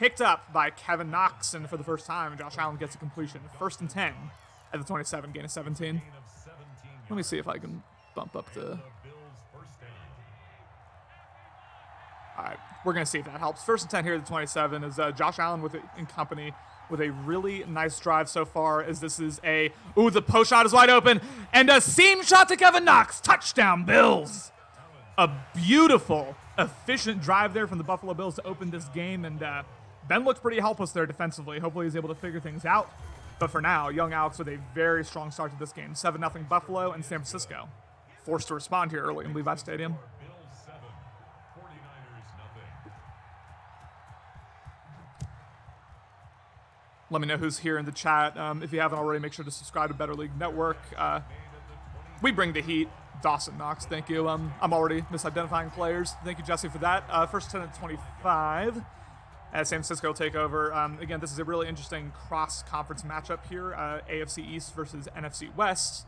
picked up by Kevin Knox, and for the first time, Josh Allen gets a completion. 1st and 10 at the 27, gain of 17. Let me see if I can bump up the... All right, we're going to see if that helps. 1st and 10 here at the 27 is Josh Allen in company with a really nice drive so far, as this is the post shot is wide open, and a seam shot to Kevin Knox. Touchdown, Bills. A beautiful, efficient drive there from the Buffalo Bills to open this game, and Ben looked pretty helpless there defensively. Hopefully he's able to figure things out. But for now, young Alex with a very strong start to this game. 7-0 Buffalo and San Francisco forced to respond here early in Levi Stadium. Let me know who's here in the chat. If you haven't already, make sure to subscribe to Better League Network. We bring the heat. Dawson Knox, thank you. I'm already misidentifying players. Thank you, Jesse, for that. 1st 10 at 25 as San Francisco will take over. Again, this is a really interesting cross-conference matchup here. AFC East versus NFC West.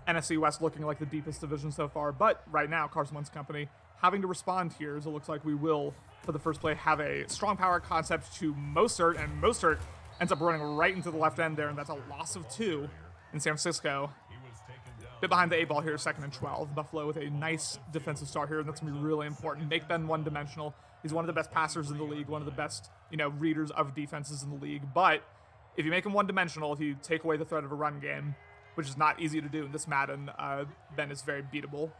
NFC West looking like the deepest division so far, but right now, Carson Wentz company having to respond here, as it looks like we will, for the first play, have a strong power concept to Mostert, and Mostert ends up running right into the left end there, and that's a loss of 2 in San Francisco. Bit behind the 8 ball here, 2nd and 12. Buffalo with a nice defensive start here, and that's going to be really important. Make Ben one-dimensional. He's one of the best passers in the league, one of the best, readers of defenses in the league. But if you make him one-dimensional, if you take away the threat of a run game, which is not easy to do in this Madden, Ben is very beatable.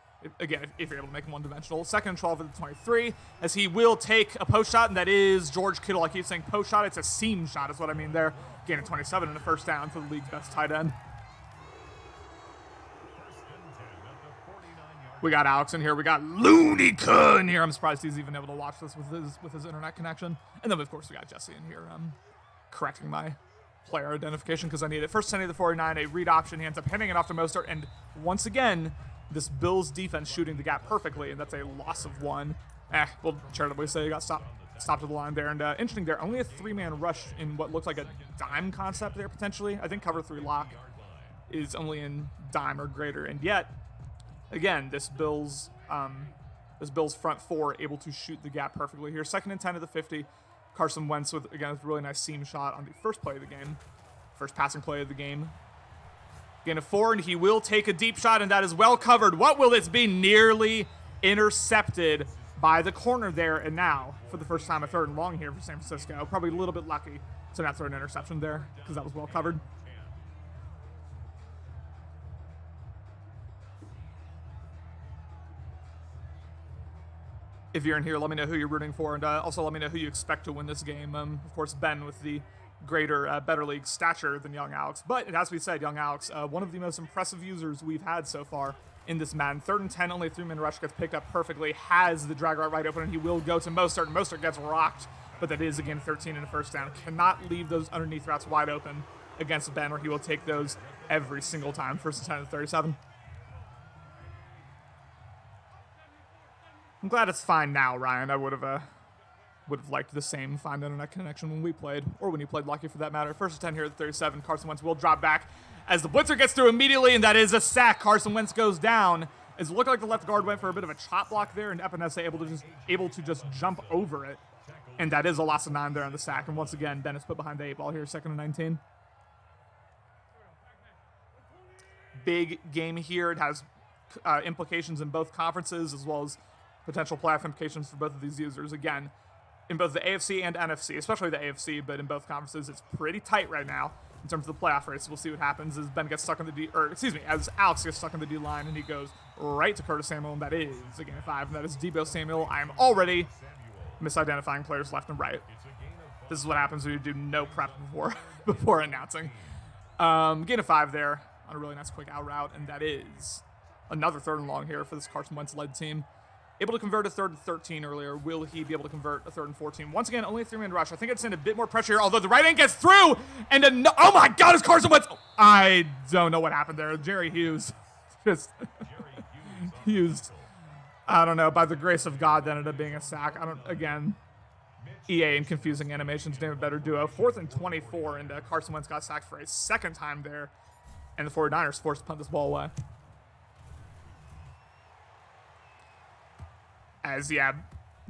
Again, if you're able to make him one-dimensional. 2nd and 12 at the 23, as he will take a post shot, and that is George Kittle. I keep saying post shot. It's a seam shot is what I mean there. Gain of 27 and a 1st down for the league's best tight end. We got Alex in here. We got Lunica in here. I'm surprised he's even able to watch this with his internet connection. And then, of course, we got Jesse in here correcting my player identification because I need it. 1st 10 of the 49, a read option. He ends up handing it off to Mostert. And once again, this Bills defense shooting the gap perfectly, and that's a loss of 1. We'll charitably say he got stopped at the line there. And interesting there, only a 3-man rush in what looks like a dime concept there potentially. I think cover 3 lock is only in dime or greater. And yet, again, this Bills front 4 able to shoot the gap perfectly here. 2nd and 10 at the 50. Carson Wentz with, again, a really nice seam shot on the first play of the game. First passing play of the game. Gain of 4, and he will take a deep shot, and that is well covered. What will this be? Nearly intercepted by the corner there, and now, for the first time, a 3rd and long here for San Francisco. Probably a little bit lucky to not throw an interception there, because that was well covered. If you're in here, let me know who you're rooting for, and also let me know who you expect to win this game. Of course, Ben with the greater, better league stature than young Alex. But it has to be said, young Alex, one of the most impressive users we've had so far in this Madden. 3rd and 10, only a 3-man rush gets picked up perfectly, has the drag route right open, and he will go to Mostert, and Mostert gets rocked, but that is, again, 13 and a 1st down. Cannot leave those underneath routes wide open against Ben, or he will take those every single time. 1st and 10 to 37. I'm glad it's fine now, Ryan. I would have liked the same fine internet connection when we played, or when you played Lucky for that matter. 1st and 10 here at 37. Carson Wentz will drop back as the blitzer gets through immediately, and that is a sack. Carson Wentz goes down. It looked like the left guard went for a bit of a chop block there, and Epinesa able to just jump over it. And that is a loss of 9 there on the sack. And once again, Ben is put behind the 8 ball here, 2nd and 19. Big game here. It has implications in both conferences, as well as potential playoff implications for both of these users. Again, in both the AFC and NFC, especially the AFC, but in both conferences, it's pretty tight right now in terms of the playoff race. We'll see what happens as Ben gets stuck in the as Alex gets stuck in the D line, and he goes right to Curtis Samuel, and that is a gain of 5, and that is Deebo Samuel. I am already misidentifying players left and right. This is what happens when you do no prep before announcing. Gain of 5 there on a really nice quick out route, and that is another 3rd and long here for this Carson Wentz-led team. Able to convert a 3rd and 13 earlier. Will he be able to convert a 3rd and 14? Once again, only a 3-man rush. I think it's in a bit more pressure here, although the right end gets through, and oh my God, it's Carson Wentz. I don't know what happened there. Jerry Hughes just used, I don't know, by the grace of God, that ended up being a sack. Again, EA and confusing animations name a better duo. 4th and 24, and Carson Wentz got sacked for a 2nd time there, and the 49ers forced to punt this ball away. As,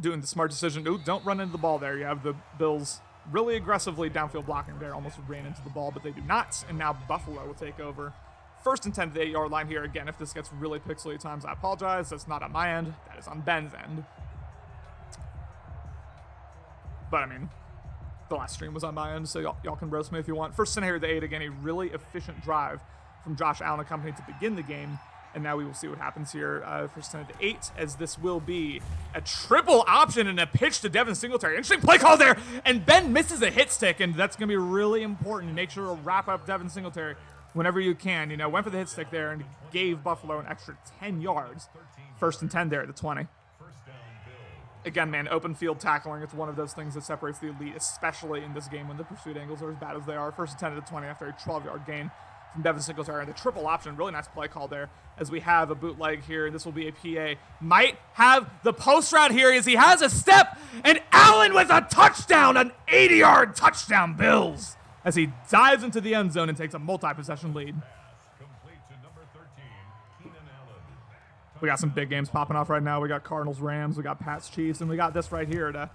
doing the smart decision. Ooh, don't run into the ball there. You have the Bills really aggressively downfield blocking there. Almost ran into the ball, but they do not. And now Buffalo will take over. First and 10 to the 8-yard line here. Again, if this gets really pixely at times, I apologize. That's not on my end. That is on Ben's end. But, I mean, the last stream was on my end, so y'all can roast me if you want. First and here at the 8. Again, a really efficient drive from Josh Allen and company to begin the game. And now we will see what happens here. First 10 to 8, as this will be a triple option and a pitch to Devin Singletary. Interesting play call there. And Ben misses a hit stick, and that's going to be really important to make sure to wrap up Devin Singletary whenever you can. You know, went for the hit stick there and gave Buffalo an extra 10 yards. First and 10 there at the 20. Again, man, open field tackling, it's one of those things that separates the elite, especially in this game when the pursuit angles are as bad as they are. First and 10 at the 20 after a 12-yard gain from Devin Singletary. And the triple option, really nice play call there as we have a bootleg here. This will be a PA. Might have the post route here as he has a step, and Allen with a touchdown, an 80-yard touchdown, Bills, as he dives into the end zone and takes a multi-possession lead. We got some big games popping off right now. We got Cardinals, Rams, we got Pats, Chiefs, and we got this right here.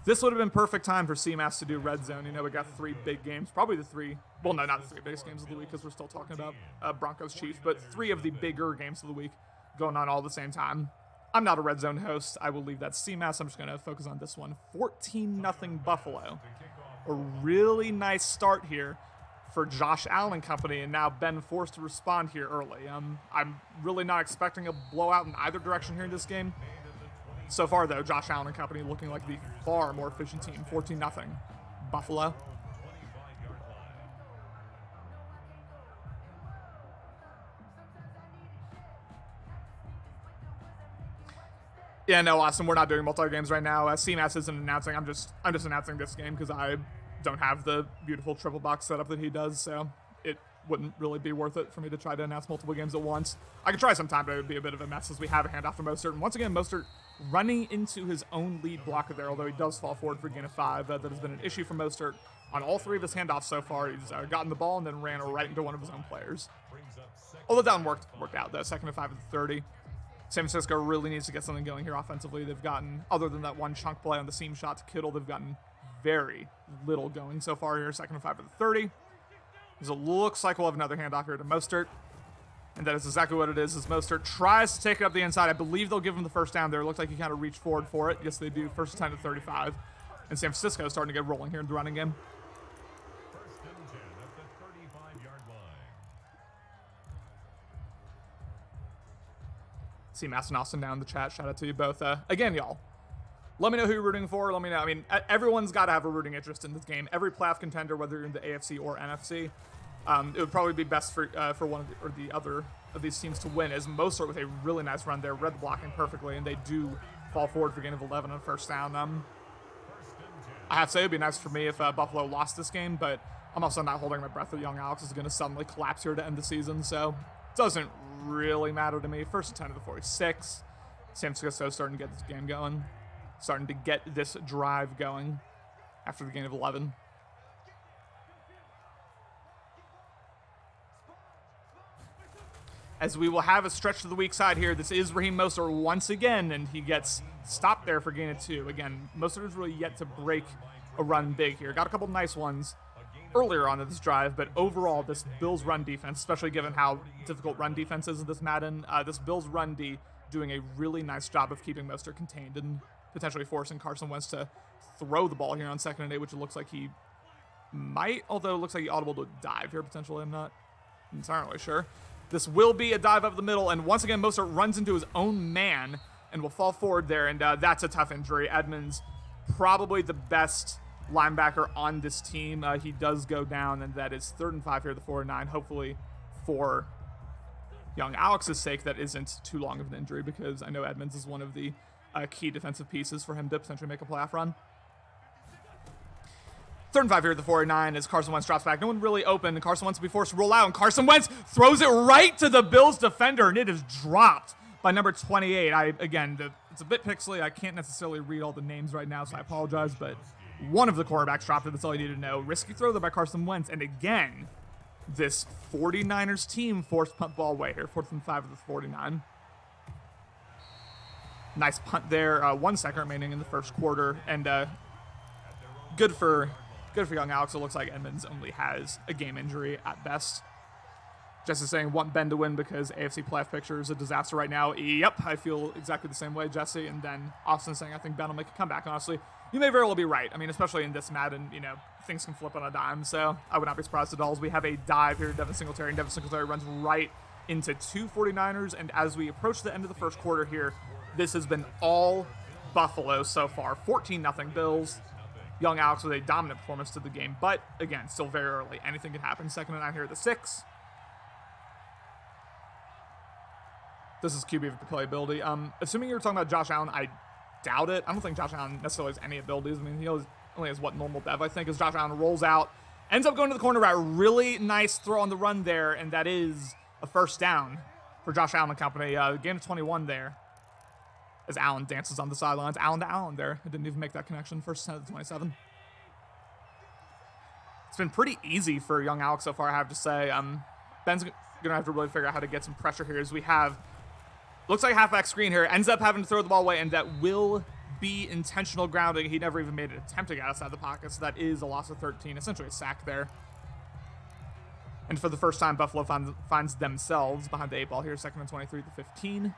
This would have been perfect time for CMAS to do red zone. You know, we got 3 big games, probably the 3. Well, no, not the 3 biggest games of the week because we're still talking about Broncos, Chiefs, but 3 of the bigger games of the week going on all at the same time. I'm not a red zone host. I will leave that to CMAS. I'm just going to focus on this one. 14-0 Buffalo. A really nice start here for Josh Allen and company, and now Ben forced to respond here early. I'm really not expecting a blowout in either direction here in this game. So far, though, Josh Allen and company looking like the far more efficient team. 14-0 Buffalo. Yeah, no, Austin, we're not doing multi-games right now. CMAS isn't announcing. I'm just announcing this game because I don't have the beautiful triple box setup that he does, so it wouldn't really be worth it for me to try to announce multiple games at once. I could try sometime, but it would be a bit of a mess as we have a handoff to Mostert. And once again, Mostert running into his own lead blocker there, although he does fall forward for a gain of 5. That has been an issue for Mostert on all 3 of his handoffs so far. He's gotten the ball and then ran right into one of his own players. Although that one worked out, though. 2nd and 5 at the 30. San Francisco really needs to get something going here offensively. They've gotten, other than that one chunk play on the seam shot to Kittle, they've gotten very little going so far here. 2nd and 5 at the 30. As it looks like we'll have another handoff here to Mostert. And that is exactly what it is, as Mostert tries to take it up the inside. I believe they'll give him the first down there. It looked like he kind of reached forward for it. Yes, they do. First and 10 to 35. And San Francisco is starting to get rolling here in the running game. First and 10 at the 35-yard line. See Mass and Austin down in the chat. Shout out to you both. Again, y'all, let me know who you're rooting for. Let me know. I mean, everyone's got to have a rooting interest in this game. Every playoff contender, whether you're in the AFC or NFC, it would probably be best for one of the other of these teams to win, as Mostert with a really nice run there, read the blocking perfectly, and they do fall forward for a gain of 11 on first down. I have to say it would be nice for me if Buffalo lost this game, but I'm also not holding my breath that young Alex is going to suddenly collapse here to end the season, so it doesn't really matter to me. First and 10 to the 46. San Francisco starting to get this game going, starting to get this drive going after the gain of 11. As we will have a stretch to the weak side here. This is Raheem Mostert once again, and he gets stopped there for gain of 2. Again, Mostert is really yet to break a run big here. Got a couple nice ones earlier on in this drive, but overall, this Bills run defense, especially given how difficult run defense is in this Madden, this Bills run D doing a really nice job of keeping Mostert contained and potentially forcing Carson Wentz to throw the ball here on 2nd and 8, which it looks like he might, although it looks like he audible to dive here potentially. I'm not entirely sure. This will be a dive up the middle, and once again, Mostert runs into his own man and will fall forward there, and that's a tough injury. Edmonds, probably the best linebacker on this team. He does go down, and that is 3rd and 5 here at the 4-9. Hopefully, for young Alex's sake, that isn't too long of an injury, because I know Edmonds is one of the key defensive pieces for him to potentially make a playoff run. 3rd and 5 here at the 49 as Carson Wentz drops back. No one really open, and Carson Wentz will be forced to roll out, and Carson Wentz throws it right to the Bills defender, and it is dropped by number 28. It's a bit pixely. I can't necessarily read all the names right now, so I apologize, but one of the quarterbacks dropped it. That's all you need to know. Risky throw there by Carson Wentz, and again, this 49ers team forced punt ball away here. 4th and 5 at the 49. Nice punt there. 1 second remaining in the first quarter, and good for young Alex. It looks like Edmonds only has a game injury at best. Jesse saying, want Ben to win because AFC playoff picture is a disaster right now. Yep, I feel exactly the same way, Jesse. And then Austin saying, I think Ben will make a comeback, honestly. You may very well be right. I mean, especially in this Madden, you know, things can flip on a dime. So I would not be surprised at all as we have a dive here to Devin Singletary. And Devin Singletary runs right into two 49ers. And as we approach the end of the first quarter here, this has been all Buffalo so far. 14-0 Bills. Young Alex with a dominant performance to the game. But, again, still very early. Anything can happen. 2nd and 9 here at the 6. This is QB replayability. Assuming you're talking about Josh Allen, I doubt it. I don't think Josh Allen necessarily has any abilities. I mean, he only has what normal dev, I think, as Josh Allen rolls out. Ends up going to the corner route. Really nice throw on the run there, and that is a first down for Josh Allen and company. Gain of 21 there as Allen dances on the sidelines. Allen to Allen there. I didn't even make that connection. First 10 to 27. It's been pretty easy for young Alex so far, I have to say. Ben's going to have to really figure out how to get some pressure here as we have... Looks like halfback screen here. Ends up having to throw the ball away, and that will be intentional grounding. He never even made an attempt to get outside the pocket, so that is a loss of 13. Essentially a sack there. And for the first time, Buffalo finds themselves behind the 8 ball here. 2nd and 23 to 15.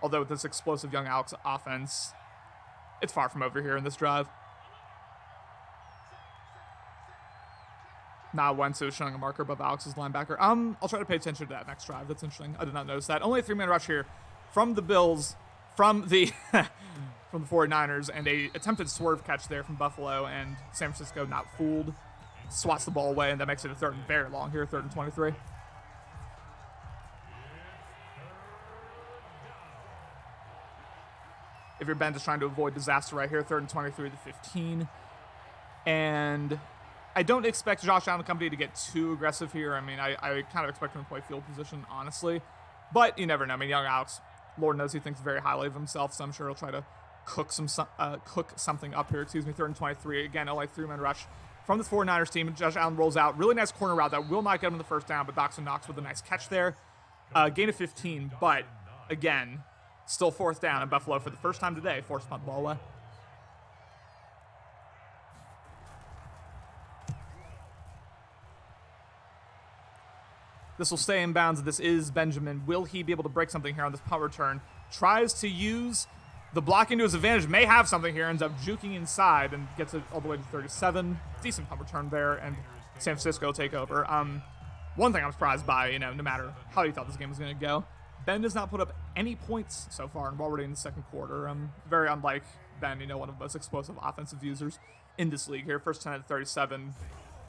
Although with this explosive young Alex offense, it's far from over here in this drive. Now Wentz is showing a marker above Alex's linebacker. I'll try to pay attention to that next drive. That's interesting. I did not notice that. Only a 3-man rush here from the Bills, from the from the 49ers, and a attempted swerve catch there from Buffalo, and San Francisco not fooled. Swats the ball away, and that makes it a 3rd and very long here, 3rd and 23. If you're Ben, just trying to avoid disaster right here, 3rd and 23 to 15. And I don't expect Josh Allen and company to get too aggressive here. I mean, I kind of expect him to play field position, honestly. But you never know. I mean, young Alex, Lord knows he thinks very highly of himself, so I'm sure he'll try to cook something up here. 3rd and 23. Again, only 3-man rush from the 49ers team. Josh Allen rolls out. Really nice corner route that will not get him the first down, but Doxson Knox with a nice catch there. Gain of 15, but again, still 4th down, and Buffalo for the first time today forced punt the ball away. This will stay in bounds. This is Benjamin. Will he be able to break something here on this punt return? Tries to use the blocking to his advantage. May have something here. Ends up juking inside and gets it all the way to 37. Decent punt return there, and San Francisco take over. One thing I'm surprised by, you know, no matter how you thought this game was going to go, Ben does not put up any points so far, and we're already in the 2nd quarter. Very unlike Ben, you know, one of the most explosive offensive users in this league here. First 10 at 37.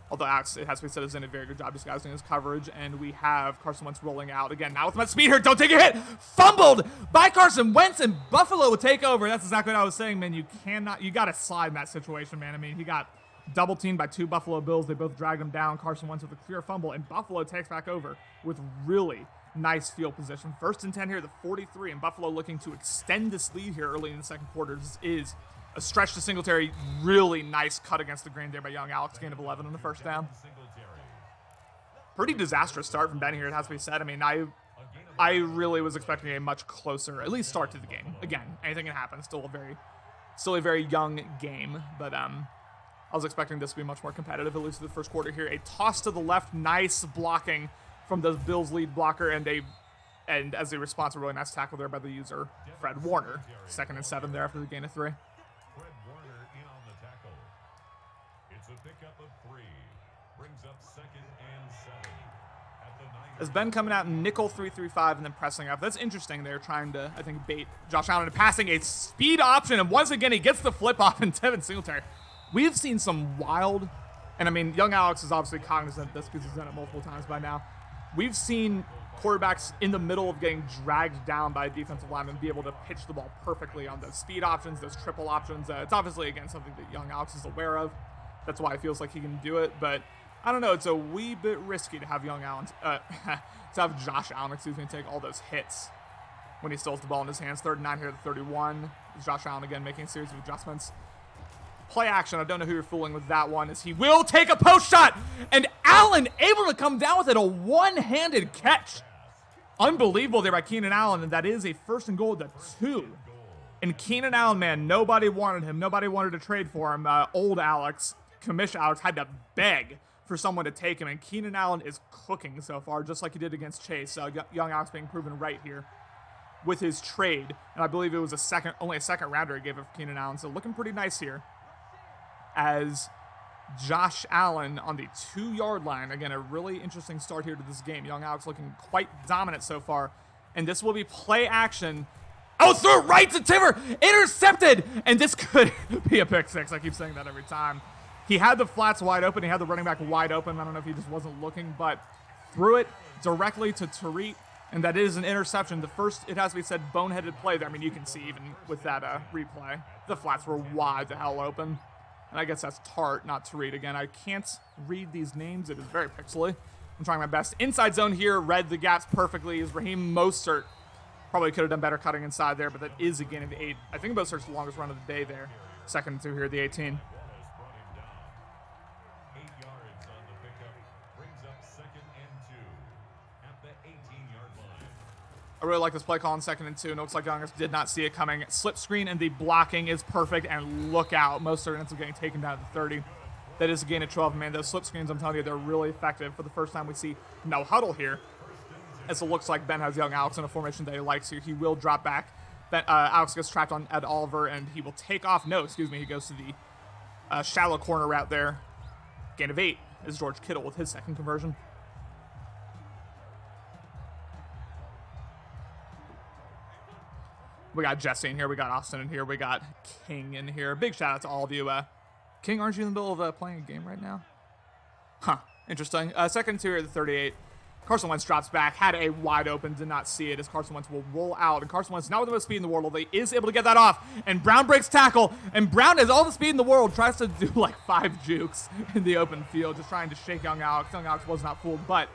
Although Alex, it has to be said, has done a very good job disguising his coverage. And we have Carson Wentz rolling out again. Now with much speed here. Don't take a hit. Fumbled by Carson Wentz, and Buffalo would take over. That's exactly what I was saying, man. You got to slide in that situation, man. I mean, he got double teamed by 2 Buffalo Bills. They both dragged him down. Carson Wentz with a clear fumble, and Buffalo takes back over with really nice field position. 1st and 10 here at the 43, and Buffalo looking to extend this lead here early in the 2nd quarter. This is a stretch to Singletary. Really nice cut against the grain there by young Alex. Gain of 11 on the first down. Pretty disastrous start from Ben here, it has to be said. I mean, I really was expecting a much closer, at least start to the game. Again, anything can happen. Still a very young game, but I was expecting this to be much more competitive, at least in the first quarter here. A toss to the left, nice blocking from the Bills' lead blocker, and as a response, a really nice tackle there by the user, Fred Warner. 2nd and 7 there after the gain of 3. Fred Warner in on the tackle. It's a pickup of 3. Brings up 2nd and 7. At the 9. As Ben coming out in nickel 3-3-5 and then pressing up. That's interesting. They're trying to, I think, bait Josh Allen into passing a speed option. And once again, he gets the flip off in Devin Singletary. We've seen some wild, and I mean, young Alex is obviously cognizant of this because he's done it multiple times by now. We've seen quarterbacks in the middle of getting dragged down by a defensive lineman be able to pitch the ball perfectly on those speed options, those triple options. It's obviously, again, something that young Alex is aware of. That's why it feels like he can do it. But I don't know. It's a wee bit risky to have young Allen, to have Josh Allen, take all those hits when he still has the ball in his hands. 3rd and 9 here at the 31. Josh Allen again making a series of adjustments. Play action. I don't know who you're fooling with that one, as he will take a post shot, and Allen able to come down with it, a one-handed catch. Unbelievable there by Keenan Allen, and that is a 1st and goal to 2. And Keenan Allen, man, nobody wanted him. Nobody wanted to trade for him. Old Alex commish Alex had to beg for someone to take him, and Keenan Allen is cooking so far, just like he did against Chase. Young Alex being proven right here with his trade, and I believe it was only a second rounder he gave up for Keenan Allen, so looking pretty nice here. As Josh Allen on the 2-yard line, again, a really interesting start here to this game. Young Alex looking quite dominant so far, and this will be play action. Oh, throw right to Timmer, intercepted, and this could be a pick six. I keep saying that every time. He had the flats wide open. He had the running back wide open. I don't know if he just wasn't looking, but threw it directly to Tariq, and that is an interception. The first, it has to be said, boneheaded play there. I mean, you can see even with that replay, the flats were wide the hell open. And I guess that's Tart, not Tariq. Again, I can't read these names. It is very pixely. I'm trying my best. Inside zone here, read the gaps perfectly. Is Raheem Mostert. Probably could have done better cutting inside there, but that is a gain of 8. I think Mostert's the longest run of the day there. 2nd and 2 here at the 18. I really like this play call on 2nd and 2. It looks like Young did not see it coming. Slip screen, and the blocking is perfect, and look out. Mostert ends up getting taken down to the 30. That is a gain of 12. Man, those slip screens, I'm telling you, they're really effective. For the first time, we see no huddle here, as it looks like Ben has Young Alex in a formation that he likes here. He will drop back. Alex gets trapped on Ed Oliver, and he will take off. No, excuse me. He goes to the shallow corner route there. Gain of 8 is George Kittle with his 2nd conversion. We got Jesse in here. We got Austin in here. We got King in here. Big shout out to all of you. King, aren't you in the middle of playing a game right now? Huh. Interesting. 2nd and 2 here at the 38. Carson Wentz drops back. Had a wide open. Did not see it as Carson Wentz will roll out. And Carson Wentz, not with the most speed in the world, although he is able to get that off. And Brown breaks tackle. And Brown has all the speed in the world. Tries to do like 5 jukes in the open field. Just trying to shake Young Alex. Young Alex was not fooled. But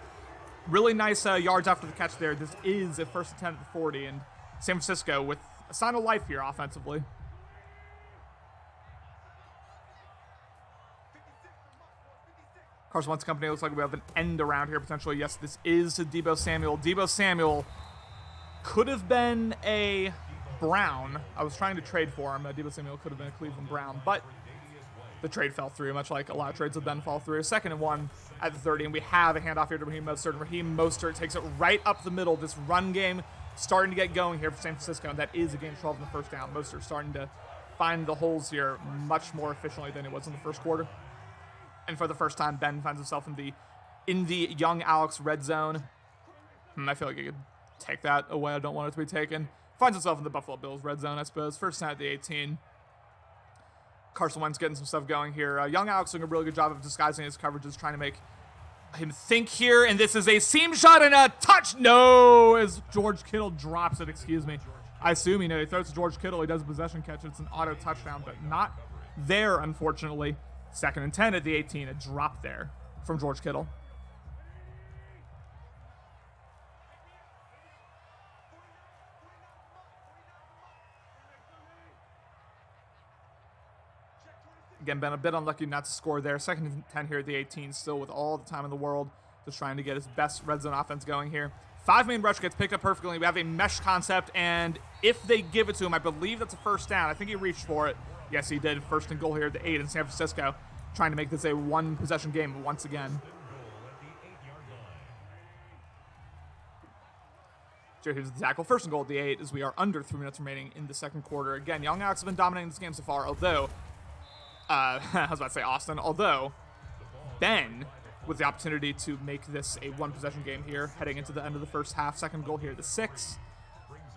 really nice yards after the catch there. This is a 1st and 10 at the 40. And San Francisco with a sign of life here offensively. Carson Wentz company looks like we have an end around here potentially. Yes, this is Deebo Samuel. Deebo Samuel could have been a Brown. I was trying to trade for him. Deebo Samuel could have been a Cleveland Brown, but the trade fell through, much like a lot of trades have been fall through. 2nd and 1 at the 30, and we have a handoff here to Raheem Mostert. Raheem Mostert takes it right up the middle. This run game starting to get going here for San Francisco, and that is a gain of 12 in the first down. Mostert starting to find the holes here much more efficiently than it was in the first quarter. And for the first time, Ben finds himself in the Young Alex red zone. I feel like he could take that away. I don't want it to be taken. Finds himself in the Buffalo Bills red zone, I suppose. 1st down at the 18. Carson Wentz getting some stuff going here. Young Alex doing a really good job of disguising his coverages, trying to make him think here. And this is a seam shot and a touch. No, as George Kittle drops it. Excuse me. I assume, he throws to George Kittle. He does a possession catch. It's an auto touchdown, but not there, unfortunately. 2nd and 10 at the 18. A drop there from George Kittle. Again, been a bit unlucky not to score there. 2nd and 10 here at the 18, still with all the time in the world, just trying to get his best red zone offense going here. 5-man rush gets picked up perfectly. We have a mesh concept, and if they give it to him, I believe that's a 1st down. I think he reached for it. Yes, he did. 1st and goal here at the 8 in San Francisco, trying to make this a 1-possession game once again. So here's the tackle. 1st and goal at the 8 as we are under 3 minutes remaining in the 2nd quarter. Again, Young Alex have been dominating this game so far, although I was about to say Austin, although Ben with the opportunity to make this a 1-possession game here, heading into the end of the first half. 2nd goal here, the 6.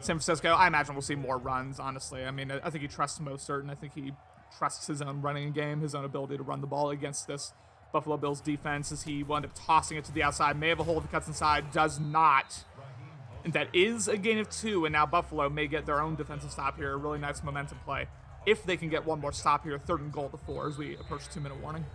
San Francisco, I imagine we'll see more runs, honestly. I mean, I think he trusts Mostert, and I think he trusts his own running game, his own ability to run the ball against this Buffalo Bills defense, as he wound up tossing it to the outside. May have a hole if he cuts inside, does not. And that is a gain of 2, and now Buffalo may get their own defensive stop here. A really nice momentum play. If they can get one more stop here, 3rd and goal to 4 as we approach 2-minute warning.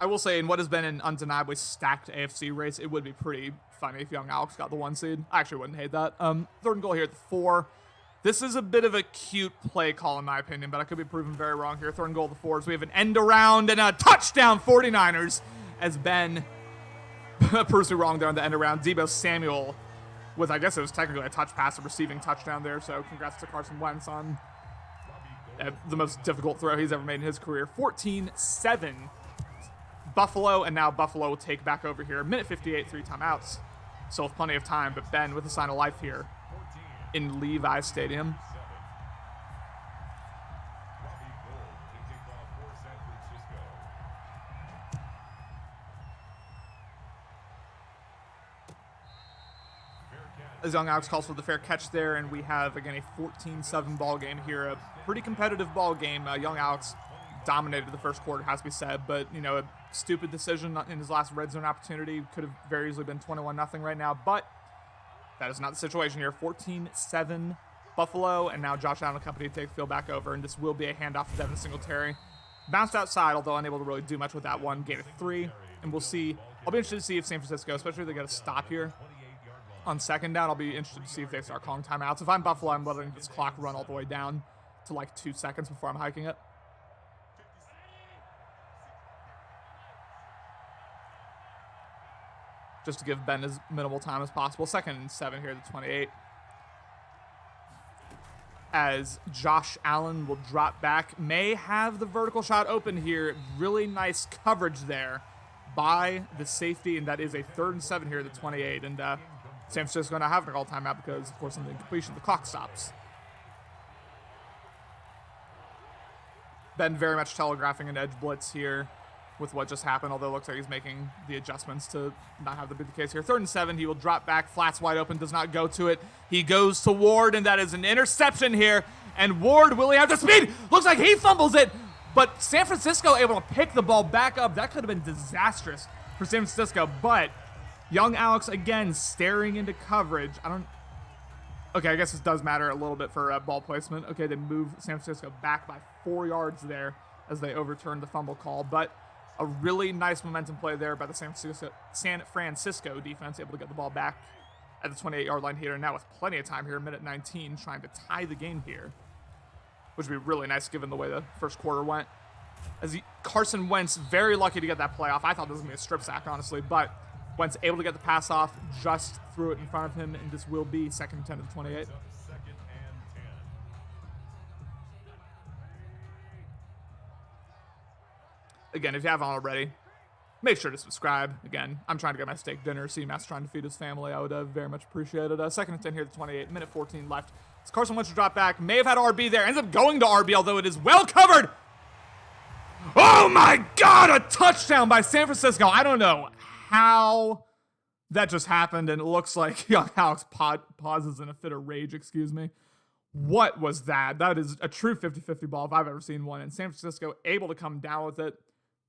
I will say, in what has been an undeniably stacked AFC race, it would be pretty funny if Young Alex got the 1 seed. I actually wouldn't hate that. 3rd and goal here at the 4. This is a bit of a cute play call, in my opinion, but I could be proven very wrong here. 3rd and goal at the 4 as we have an end around and a touchdown 49ers as Ben proves me wrong there on the end around. Deebo Samuel with, I guess it was technically a touch pass, a receiving touchdown there, so congrats to Carson Wentz on The most difficult throw he's ever made in his career. 14-7. Buffalo, and now Buffalo will take back over here. Minute 58, 3 timeouts. Still with plenty of time, but Ben with a sign of life here in Levi Stadium. As Young Alex calls for the fair catch there, and we have, again, a 14-7 ball game here. A pretty competitive ball game. Young Alex dominated the first quarter, has to be said, but, you know, a stupid decision in his last red zone opportunity. Could have very easily been 21-0 right now, but that is not the situation here. 14-7 Buffalo, and now Josh Allen and company take the field back over, and this will be a handoff to Devin Singletary. Bounced outside, although unable to really do much with that one. Gain of 3, and we'll see. I'll be interested to see if San Francisco, especially if they get a stop here on second down, I'll be interested to see if they start calling timeouts. If I'm Buffalo, I'm letting this clock run all the way down to like 2 seconds before I'm hiking it. Just to give Ben as minimal time as possible. 2nd and 7 here at the 28. As Josh Allen will drop back. May have the vertical shot open here. Really nice coverage there by the safety, and that is a 3rd and 7 here at the 28. And San Francisco not having a call timeout because, of course, on the incompletion, the clock stops. Ben very much telegraphing an edge blitz here with what just happened, although it looks like he's making the adjustments to not have that be the case here. 3rd and 7, he will drop back, flats wide open, does not go to it. He goes to Ward, and that is an interception here. And Ward, will he have the speed? Looks like he fumbles it, but San Francisco able to pick the ball back up. That could have been disastrous for San Francisco, but Young Alex, again, staring into coverage. Okay, I guess this does matter a little bit for ball placement. Okay, they move San Francisco back by 4 yards there as they overturn the fumble call. But a really nice momentum play there by the San Francisco defense, able to get the ball back at the 28-yard line here. And now with plenty of time here, minute 19, trying to tie the game here, which would be really nice given the way the first quarter went. Carson Wentz, very lucky to get that play off. I thought this was going to be a strip sack, honestly, but Wentz able to get the pass off, just threw it in front of him, and this will be 2nd and 10 to the 28. Again, if you haven't already, make sure to subscribe. Again, I'm trying to get my steak dinner. CMA's trying to feed his family. I would very much appreciate it. 2nd and 10 here at the 28, minute 14 left. As Carson Wentz to drop back, may have had RB there, ends up going to RB, although it is well covered. Oh my God, a touchdown by San Francisco. I don't know how that just happened, and it looks like Young Alex pauses in a fit of rage, excuse me. What was that? That is a true 50-50 ball if I've ever seen one, and San Francisco able to come down with it.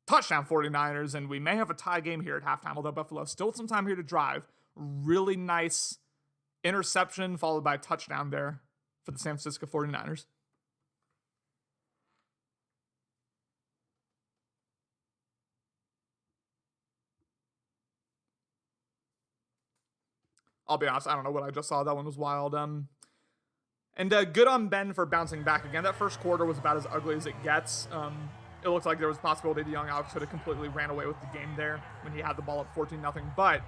Touchdown 49ers, and we may have a tie game here at halftime, although Buffalo still some time here to drive. Really nice interception followed by a touchdown there for the San Francisco 49ers. I'll be honest, I don't know what I just saw. That one was wild. And good on Ben for bouncing back again. That first quarter was about as ugly as it gets. It looked like there was a possibility the Young Alex could have completely ran away with the game there when he had the ball up 14-0. But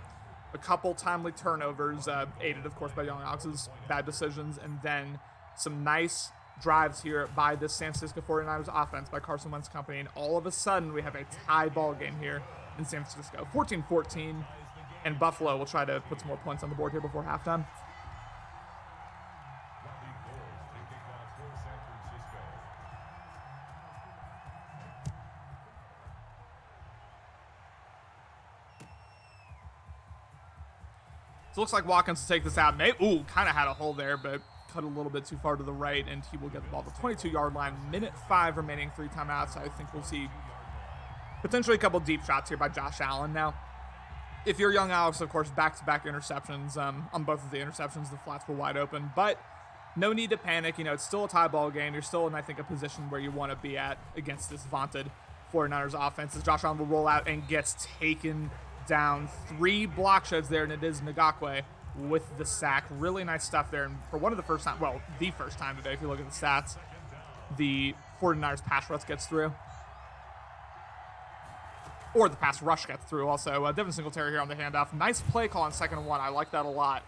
a couple timely turnovers, aided, of course, by Young Alex's bad decisions. And then some nice drives here by the San Francisco 49ers offense by Carson Wentz company. And all of a sudden, we have a tie ball game here in San Francisco. 14-14. And Buffalo will try to put some more points on the board here before halftime. So it looks like Watkins will take this out. Ooh, kind of had a hole there, but cut a little bit too far to the right, and he will get the ball to the 22-yard line. Minute 5 remaining, 3 timeouts. I think we'll see potentially a couple deep shots here by Josh Allen. Now, if you're Young Alex, of course, back-to-back interceptions. On both of the interceptions, the flats were wide open, but no need to panic. You know, it's still a tie ball game. You're still in, I think, a position where you want to be at against this vaunted 49ers offense. As Josh Allen will roll out and gets taken down. 3 block sheds there, and it is Ngakwe with the sack. Really nice stuff there. And for one of the first time, well, the first time today, if you look at the stats, the 49ers pass rush gets through. Or the pass rush gets through also. Devin Singletary here on the handoff. Nice play call on 2nd and 1. I like that a lot.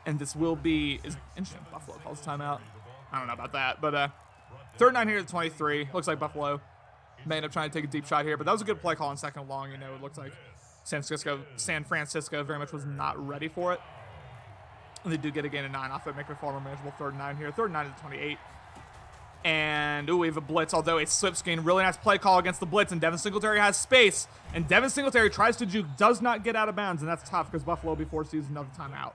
And this will be, is interesting, Buffalo calls timeout. I don't know about that, but 3rd and 9 here at 23. Looks like Buffalo may end up trying to take a deep shot here, but that was a good play call on 2nd and long. You know, it looks like San Francisco very much was not ready for it. And they do get a gain of 9 off it, making it far more manageable 3rd and 9 here. 3rd and 9 at 28. And, we have a blitz, although a slip screen. Really nice play call against the blitz, and Devin Singletary has space. And Devin Singletary tries to juke, does not get out of bounds, and that's tough because Buffalo will be forced to use another timeout.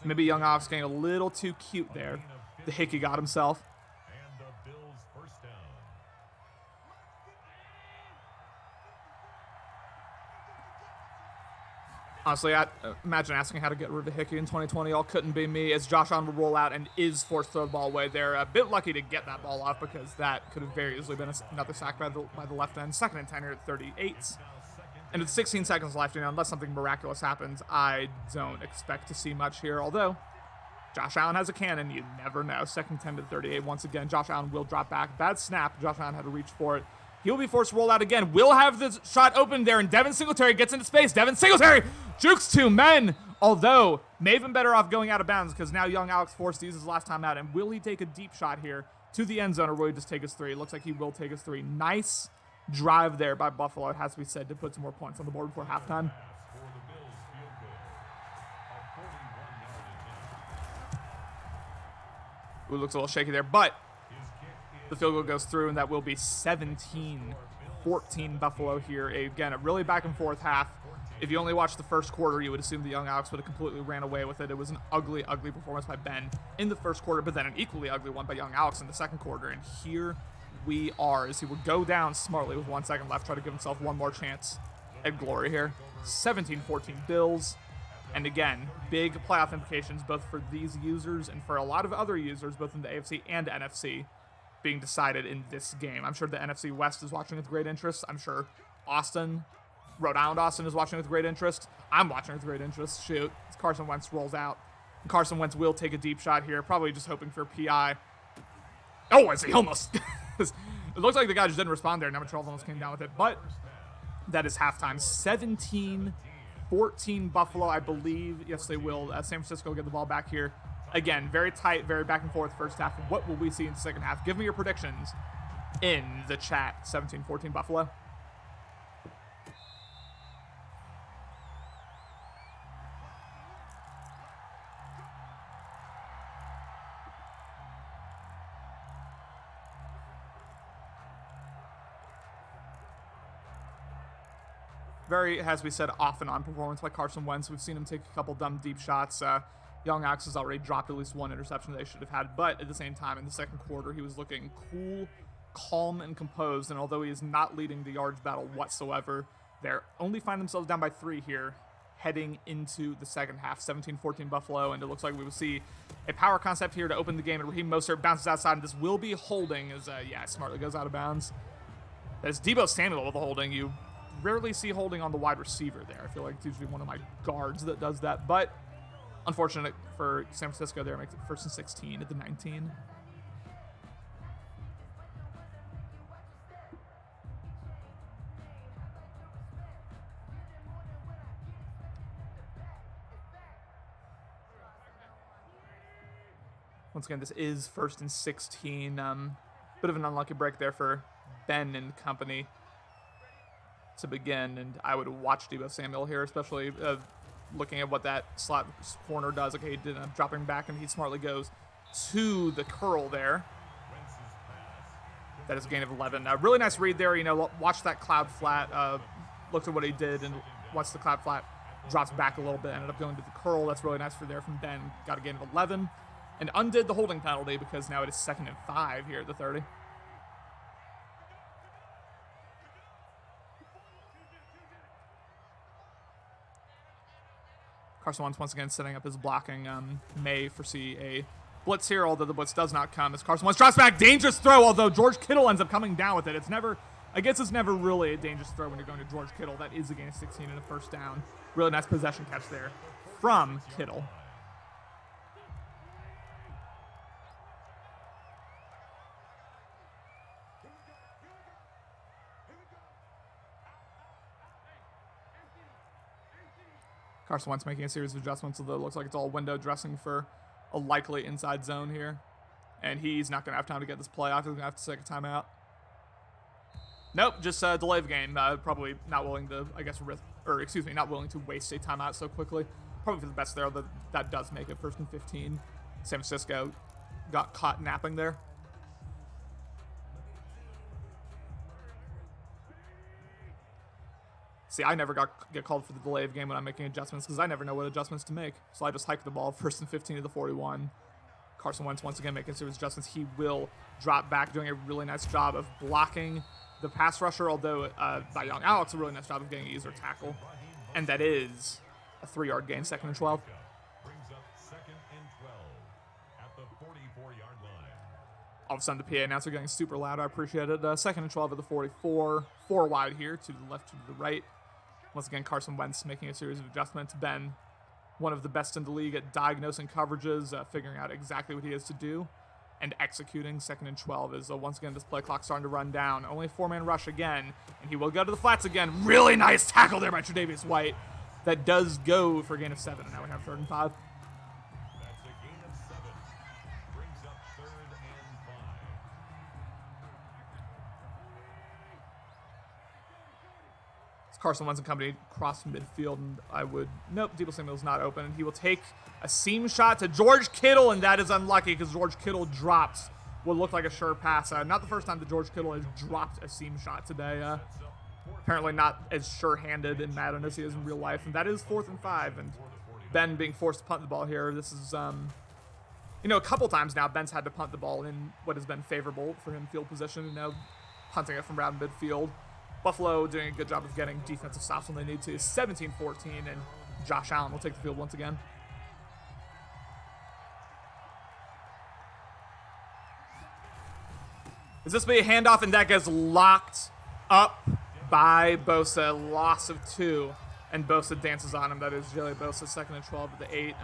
Maybe Young Ox getting a little too cute there. The Hickey got himself. And the Bills first down. Honestly, I imagine asking how to get rid of Hickey in 2020. All couldn't be me, as Josh Allen will roll out and is forced to throw the ball away. They're a bit lucky to get that ball off because that could have very easily been another sack by the left end. 2nd and 10 here at 38. And with 16 seconds left, unless something miraculous happens, I don't expect to see much here. Although, Josh Allen has a cannon. You never know. 2nd and 10 to 38. Once again, Josh Allen will drop back. Bad snap. Josh Allen had to reach for it. He'll be forced to roll out again. Will have the shot open there, and Devin Singletary gets into space. Devin Singletary jukes 2 men. Although, may have been better off going out of bounds because now young Alex forced to use his last time out. And will he take a deep shot here to the end zone, or will he just take his 3? It looks like he will take his 3. Nice drive there by Buffalo, it has to be said, to put some more points on the board before halftime. Ooh, looks a little shaky there, but the field goal goes through, and that will be 17-14 Buffalo here. Again, a really back and forth half. If you only watched the first quarter, you would assume the Young Alex would have completely ran away with it. It was an ugly, ugly performance by Ben in the first quarter, but then an equally ugly one by Young Alex in the second quarter. And here we are, as he will go down smartly with 1 second left, try to give himself one more chance at glory here. 17-14 Bills. And again, big playoff implications both for these users and for a lot of other users, both in the AFC and NFC, being decided in this game. I'm sure the NFC West is watching with great interest. I'm sure Rhode Island Austin is watching with great interest. I'm watching with great interest. Shoot, as Carson Wentz rolls out. And Carson Wentz will take a deep shot here, probably just hoping for a PI. Oh, as he almost... it looks like the guy just didn't respond there. Number 12 almost came down with it, but that is halftime. 17-14 Buffalo, I believe. Yes, they will. San Francisco will get the ball back here. Again, very tight, very back and forth first half. What will we see in the second half? Give me your predictions in the chat. 17-14 Buffalo. Very, as we said, off and on performance by Carson Wentz. We've seen him take a couple dumb deep shots. Young Ox has already dropped at least one interception they should have had, but at the same time, in the second quarter, he was looking cool, calm, and composed, and although he is not leading the yards battle whatsoever, they only find themselves down by 3 here, heading into the second half. 17-14 Buffalo, and it looks like we will see a power concept here to open the game, and Raheem Mostert bounces outside, and this will be holding as, smartly goes out of bounds. That is Deebo Samuel with the holding. You rarely see holding on the wide receiver there. I feel like it's usually one of my guards that does that, but unfortunate for San Francisco there, makes it 1st and 16 at the 19. Once again, this is 1st and 16. Bit of an unlucky break there for Ben and company to begin, and I would watch Deebo Samuel here, especially looking at what that slot corner does. Okay, he did end up dropping back, and he smartly goes to the curl there. That is a gain of 11. Really nice read there. Watch that cloud flat. Looked at what he did, and once the cloud flat drops back a little bit, ended up going to the curl. That's really nice from Ben. Got a gain of 11, and undid the holding penalty because now it is 2nd and 5 here at the 30. Carson Wentz once again setting up his blocking. May foresee a blitz here, although the blitz does not come as Carson Wentz drops back. Dangerous throw, although George Kittle ends up coming down with it. It's never really a dangerous throw when you're going to George Kittle. That is a gain of 16 and a first down. Really nice possession catch there from Kittle. Carson Wentz making a series of adjustments, although it looks like it's all window dressing for a likely inside zone here. And he's not going to have time to get this play. He's going to have to take a timeout. Nope, just delay the game. Probably not willing to, I guess, not willing to waste a timeout so quickly. Probably for the best there. That does make it 1st and 15. San Francisco got caught napping there. See, I never get called for the delay of game when I'm making adjustments because I never know what adjustments to make. So I just hike the ball 1st and 15 to the 41. Carson Wentz once again making serious adjustments. He will drop back, doing a really nice job of blocking the pass rusher, although by Young Alex, a really nice job of getting an easier tackle. And that is a 3-yard gain, 2nd and 12. Brings up 2nd and 12 at the 44-yard line. All of a sudden, the PA announcer getting super loud. I appreciate it. 2nd and 12 at the 44. 4 wide here, to the left, to the right. Once again, Carson Wentz making a series of adjustments. Ben, one of the best in the league at diagnosing coverages, figuring out exactly what he has to do, and executing. 2nd and 12 is once again this play clock starting to run down. Only a 4-man rush again, and he will go to the flats again. Really nice tackle there by Tre'Davious White. That does go for a gain of 7, and now we have 3rd and 5. That's a gain of 7. Brings up 3rd and 5. It's Carson Wentz and company cross midfield, and Deebo Samuel's not open, and he will take a seam shot to George Kittle, and that is unlucky because George Kittle drops what looked like a sure pass. Not the first time that George Kittle has dropped a seam shot today. Apparently not as sure-handed in Madden as he is in real life, and that is 4th and 5, and Ben being forced to punt the ball here. This is, a couple times now Ben's had to punt the ball in what has been favorable for him field position, and now punting it from around midfield. Buffalo doing a good job of getting defensive stops when they need to. 17-14, and Josh Allen will take the field once again. Does this be a handoff, and that gets locked up by Bosa? Loss of 2, and Bosa dances on him. That is Jelly Bosa, 2nd and 12 at the 8.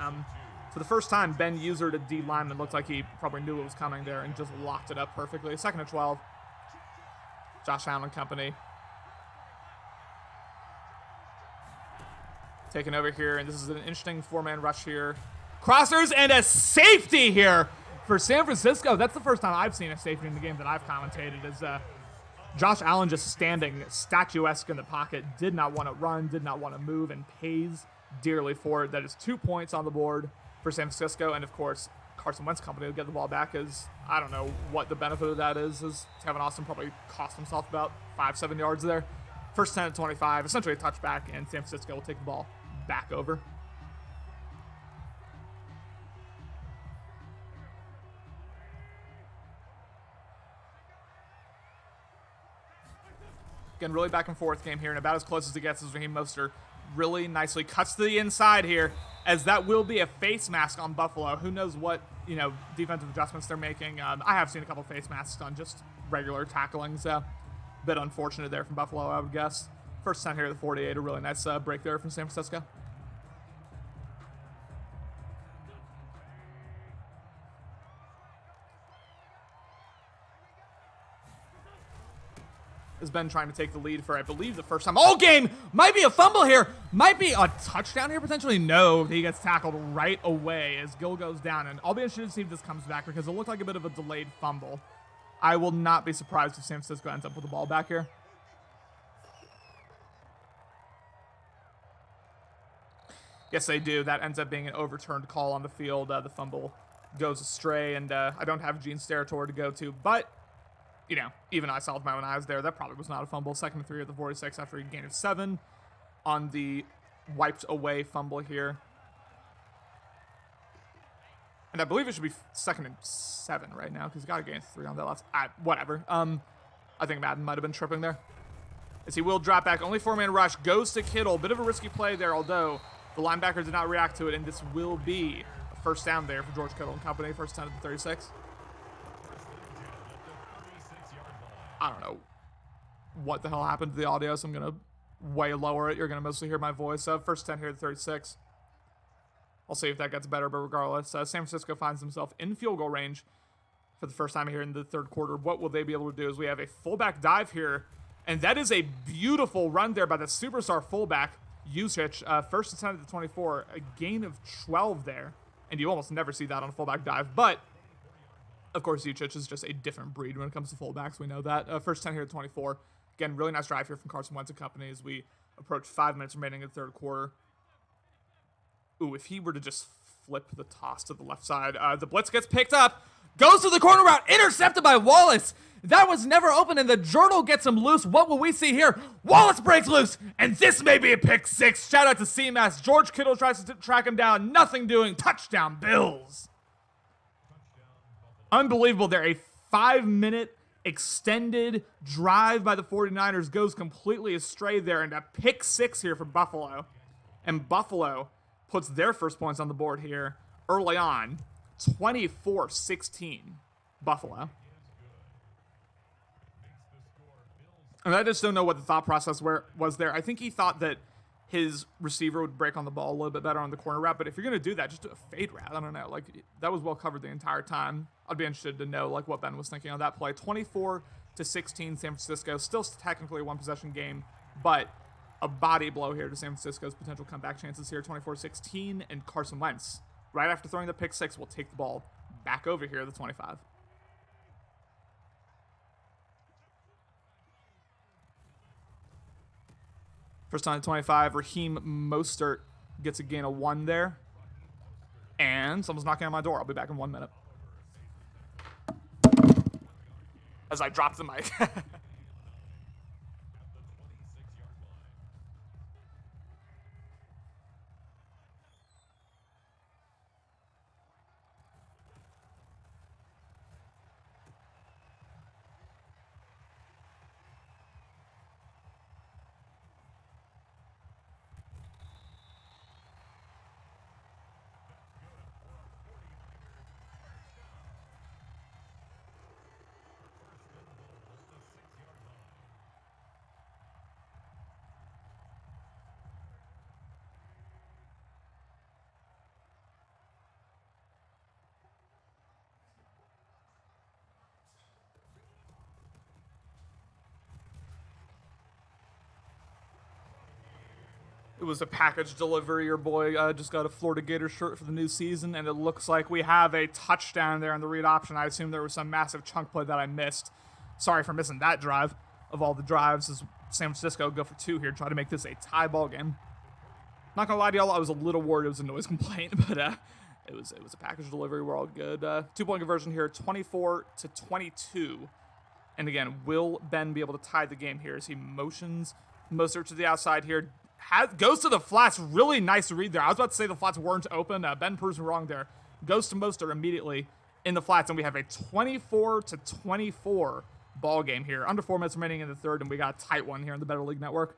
For the first time, Ben User, a D lineman, looked like he probably knew what was coming there and just locked it up perfectly. 2nd and 12. Josh Allen and company taking over here, and this is an interesting 4-man rush here. Crossers and a safety here for San Francisco. That's the first time I've seen a safety in the game that I've commentated. Is Josh Allen just standing statuesque in the pocket, did not want to run, did not want to move, and pays dearly for it. That is 2 points on the board for San Francisco, and of course, Carson Wentz company will get the ball back. As I don't know what the benefit of that is Kevin Austin probably cost himself about 5-7 yards there. 1st 10 at 25, essentially a touchback, and San Francisco will take the ball back over. Again, really back and forth game here, and about as close as it gets as Raheem Mostert really nicely cuts to the inside here, as that will be a face mask on Buffalo. Who knows what, defensive adjustments they're making. I have seen a couple face masks on just regular tackling, so a bit unfortunate there from Buffalo, I would guess. 1st 10 here at the 48, a really nice break there from San Francisco. Has been trying to take the lead for, I believe, the first time all game. Might be a fumble here. Might be a touchdown here, potentially. No, he gets tackled right away as Gill goes down. And I'll be interested to see if this comes back because it looked like a bit of a delayed fumble. I will not be surprised if San Francisco ends up with the ball back here. Yes, they do. That ends up being an overturned call on the field. The fumble goes astray, and I don't have Gene's territory to go to, but even I saw with my own eyes there, that probably was not a fumble. 2nd and 3 at the 46 after a gain of 7 on the wiped away fumble here. And I believe it should be 2nd and 7 right now because he got a gain of 3 on that last. Whatever. I think Madden might have been tripping there. As he will drop back. Only 4-man rush goes to Kittle. Bit of a risky play there, although the linebacker did not react to it, and this will be a 1st down there for George Kittle and company. 1st 10 at the 36. I don't know what the hell happened to the audio, so I'm going to way lower it. You're going to mostly hear my voice. 1st 10 here at 36. I'll see if that gets better, but regardless, San Francisco finds himself in field goal range for the first time here in the 3rd quarter. What will they be able to do? Is we have a fullback dive here, and that is a beautiful run there by the superstar fullback, Usich. 1st and 10 at the 24. A gain of 12 there, and you almost never see that on a fullback dive, but Of course, Zucic is just a different breed when it comes to fullbacks. We know that. First 10 here at 24. Again, really nice drive here from Carson Wentz and company as we approach 5 minutes remaining in the third quarter. Ooh, if he were to just flip the toss to the left side, the blitz gets picked up, goes to the corner route, intercepted by Wallace. That was never open, and the journal gets him loose. What will we see here? Wallace breaks loose, and this may be a pick six. Shout out to CMAS. George Kittle tries to track him down. Nothing doing. Touchdown, Bills. Unbelievable there. A 5-minute extended drive by the 49ers goes completely astray there, and a pick six here for Buffalo. And Buffalo puts their first points on the board here early on. 24-16, Buffalo. And I just don't know what the thought process was there. I think he thought that his receiver would break on the ball a little bit better on the corner route, but if you're going to do that, just do a fade route. I don't know. Like, that was well covered the entire time. I'd be interested to know, like, what Ben was thinking on that play. 24-16, San Francisco. Still technically a one-possession game, but a body blow here to San Francisco's potential comeback chances here. 24-16, and Carson Wentz, right after throwing the pick six, will take the ball back over here at the 25. First time at 25, Raheem Mostert gets a gain of 1 there. And someone's knocking on my door. I'll be back in 1 minute. As I drop the mic. It was a package delivery. Your boy just got a Florida Gators shirt for the new season, and it looks like we have a touchdown there on the read option. I assume there was some massive chunk play that I missed. Sorry for missing that drive. Of all the drives, as San Francisco go for 2 here, try to make this a tie ball game. Not gonna lie to y'all, I was a little worried it was a noise complaint, but it was a package delivery. We're all good. 2-point conversion here, 24-22. And again, will Ben be able to tie the game here as he motions Mostert to the outside here? Goes to the flats. Really nice read there. I was about to say the flats weren't open. Ben proves me wrong there. Goes to Mostert immediately in the flats, and we have a 24-24 ball game here. Under 4 minutes remaining in the third, and we got a tight one here on the Better League Network.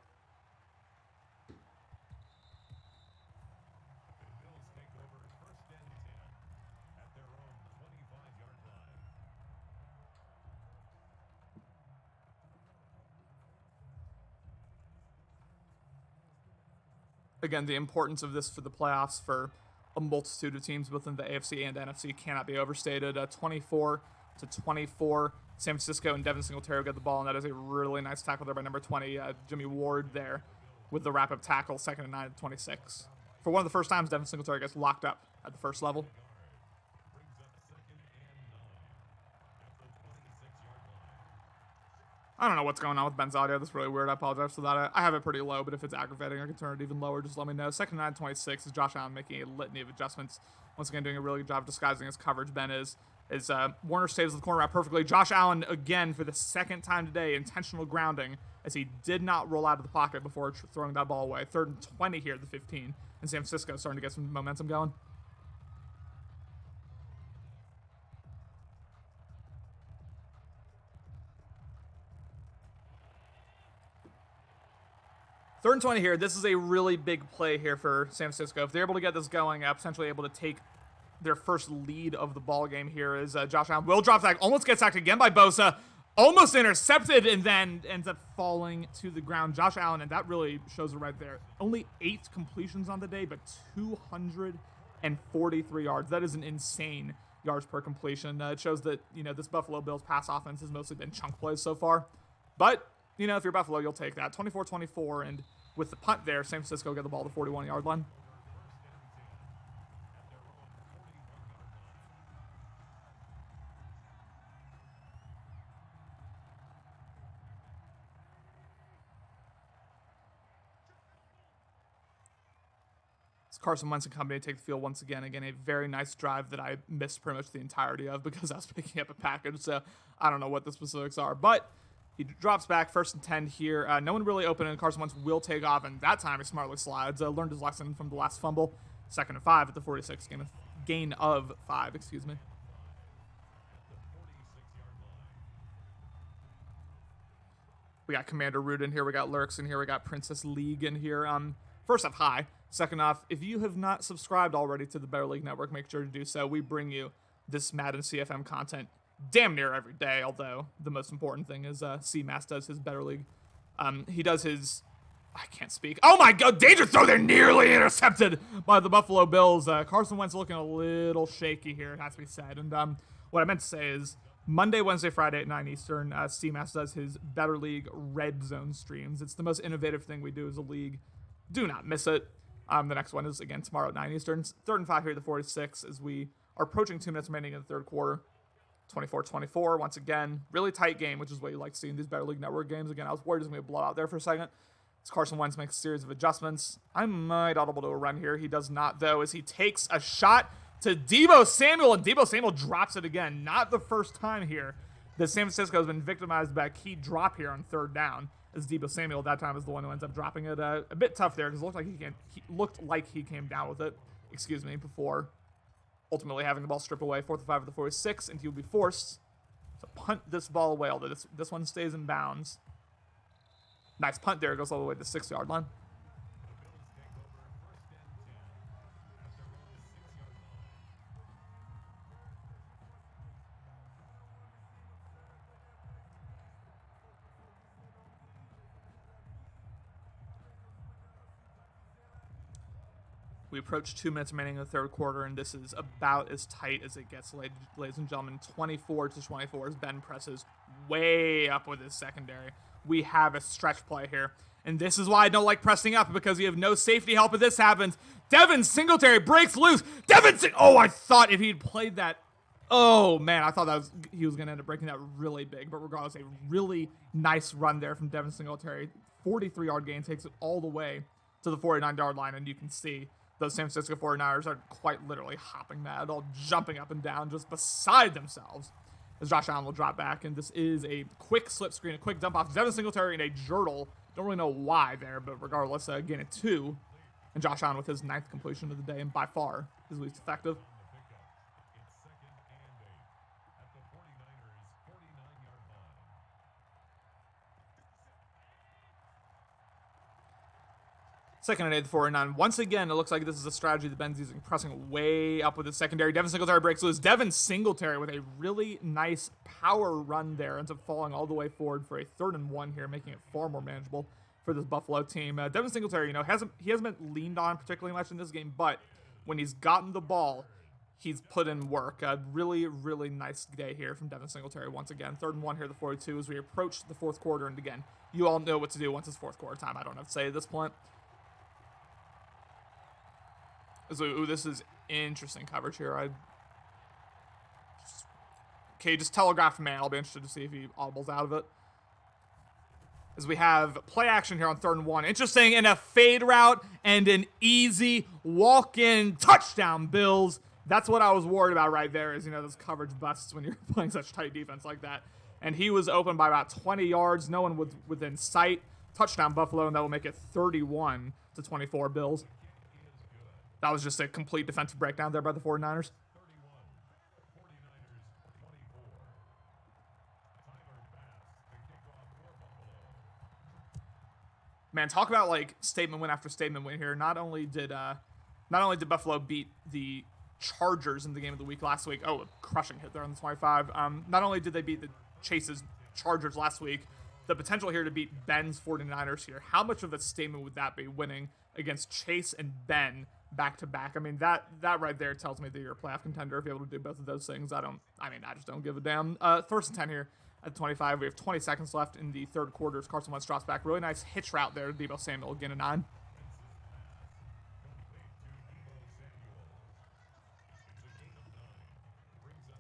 Again, the importance of this for the playoffs for a multitude of teams within the AFC and NFC cannot be overstated. 24-24, San Francisco and Devin Singletary get the ball, and that is a really nice tackle there by number 20, Jimmy Ward there with the wrap-up tackle, 2nd and 9 at 26. For one of the first times, Devin Singletary gets locked up at the first level. I don't know what's going on with Ben's audio. That's really weird. I apologize for that. I have it pretty low, but if it's aggravating, I can turn it even lower. Just let me know. 2nd and 9 at 26 is Josh Allen making a litany of adjustments. Once again, doing a really good job disguising his coverage. Ben is Warner stays the corner route perfectly. Josh Allen, again, for the second time today, intentional grounding, as he did not roll out of the pocket before throwing that ball away. 3rd and 20 here at the 15, and San Francisco starting to get some momentum going. Third and 20 here. This is a really big play here for San Francisco. If they're able to get this going, potentially able to take their first lead of the ball game here is Josh Allen. Will drop sack. Almost gets sacked again by Bosa. Almost intercepted and then ends up falling to the ground. Josh Allen, and that really shows it right there. Only 8 completions on the day, but 243 yards. That is an insane yards per completion. It shows that, this Buffalo Bills pass offense has mostly been chunk plays so far. But, if you're Buffalo, you'll take that. 24-24, and with the punt there, San Francisco get the ball to the 41-yard line. Carson Wentz and company take the field once again. Again, a very nice drive that I missed pretty much the entirety of because I was picking up a package, so I don't know what the specifics are. But he drops back, 1st and 10 here. No one really open, and Carson Wentz will take off, and that time he smartly slides. Learned his lesson from the last fumble. 2nd and 5 at the 46, gain of 5, excuse me. We got Commander Root in here. We got Lurks in here. We got Princess League in here. First off, hi. Second off, if you have not subscribed already to the Better League Network, make sure to do so. We bring you this Madden CFM content damn near every day, although the most important thing is CMAS does his Better League. He does his... I can't speak. Oh my God, danger throw there, nearly intercepted by the Buffalo Bills. Carson Wentz looking a little shaky here, it has to be said. And what I meant to say is Monday, Wednesday, Friday at 9 Eastern, CMAS does his Better League Red Zone streams. It's the most innovative thing we do as a league. Do not miss it. The next one is, again, tomorrow at 9 Eastern. 3rd and 5 here at the 46 as we are approaching 2 minutes remaining in the third quarter. 24-24, once again. Really tight game, which is what you like seeing these Better League Network games. Again, I was worried it was going to be a blowout there for a second. As Carson Wentz makes a series of adjustments. I might audible to a run here. He does not, though, as he takes a shot to Deebo Samuel, and Deebo Samuel drops it again. Not the first time here that San Francisco has been victimized by a key drop here on 3rd down, as Deebo Samuel at that time is the one who ends up dropping it. A bit tough there because it looked like he came down with it, before ultimately having the ball stripped away. 4th and 5 at the 46, and he will be forced to punt this ball away, although this one stays in bounds. Nice punt there. It goes all the way to the 6-yard line. We approach 2 minutes remaining in the third quarter, and this is about as tight as it gets, ladies and gentlemen. 24-24 as Ben presses way up with his secondary. We have a stretch play here, and this is why I don't like pressing up, because you have no safety help if this happens. Devin Singletary breaks loose. I thought if he'd played that, oh man, I thought he was going to end up breaking that really big, but regardless, a really nice run there from Devin Singletary. 43-yard gain, takes it all the way to the 49-yard line, and you can see those San Francisco 49ers are quite literally hopping mad, all jumping up and down, just beside themselves, as Josh Allen will drop back. And this is a quick slip screen, a quick dump off to Devin Singletary in a jurtle. Don't really know why there, but regardless, again, at 2. And Josh Allen with his 9th completion of the day, and by far his least effective. Second and 8 to 49. Once again, it looks like this is a strategy that Ben's using, pressing way up with his secondary. Devin Singletary breaks loose. Devin Singletary with a really nice power run there, ends up falling all the way forward for a 3rd and 1 here, making it far more manageable for this Buffalo team. Devin Singletary, hasn't been leaned on particularly much in this game, but when he's gotten the ball, he's put in work. A really, really nice day here from Devin Singletary once again. 3rd and 1 here at the 42 as we approach the fourth quarter. And again, you all know what to do once it's fourth quarter time. I don't have to say at this point. So, this is interesting coverage here. Just telegraph man. I'll be interested to see if he audibles out of it. As we have play action here on 3rd and 1. Interesting, in a fade route and an easy walk-in touchdown, Bills. That's what I was worried about right there is, those coverage busts when you're playing such tight defense like that. And he was open by about 20 yards. No one was within sight. Touchdown, Buffalo, and that will make it 31-24 Bills. That was just a complete defensive breakdown there by the 49ers. Man, talk about statement win after statement win here. Not only did Buffalo beat the Chargers in the game of the week last week. Oh, a crushing hit there on the 25. Not only did they beat the Chase's Chargers last week, the potential here to beat Ben's 49ers here. How much of a statement would that be, winning against Chase and Ben back-to-back? I mean, that right there tells me that you're a playoff contender if you're able to do both of those things. I just don't give a damn. 1st and 10 here at 25. We have 20 seconds left in the third quarter as Carson Wentz drops back. Really nice hitch route there. Deebo Samuel again a 9.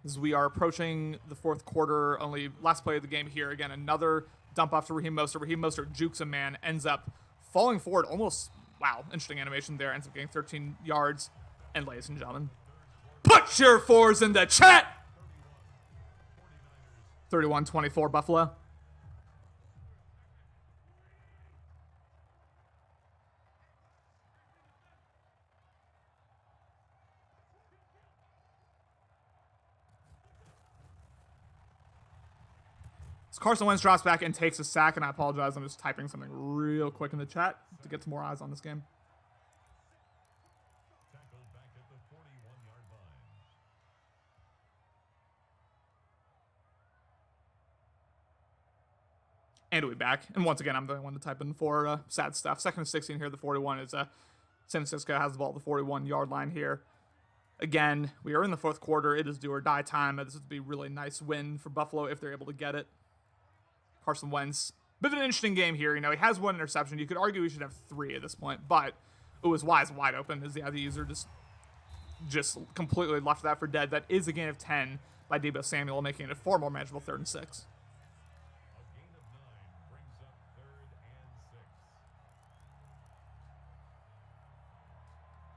As we are approaching the fourth quarter, only last play of the game here. Again, another dump off to Raheem Mostert. Raheem Mostert jukes a man, ends up falling forward almost wow, interesting animation there. Ends up getting 13 yards. And ladies and gentlemen, put your fours in the chat. 31-24 Buffalo. So Carson Wentz drops back and takes a sack, and I apologize. I'm just typing something real quick in the chat to get some more eyes on this game. Tackled back at the 41-yard line. And we back. And once again, I'm the only one to type in for sad stuff. 2nd and 16 here. The 41 is San Francisco has the ball at the 41-yard line here. Again, we are in the 4th quarter. It is do or die time. This would be a really nice win for Buffalo if they're able to get it. Carson Wentz, bit of an interesting game here. You know, he has 1 interception. You could argue he should have 3 at this point, but it was wide open as the other user just completely left that for dead. That is a gain of 10 by Deebo Samuel, making it a far more manageable 3rd and 6. A gain of 9 brings up 3rd and 6.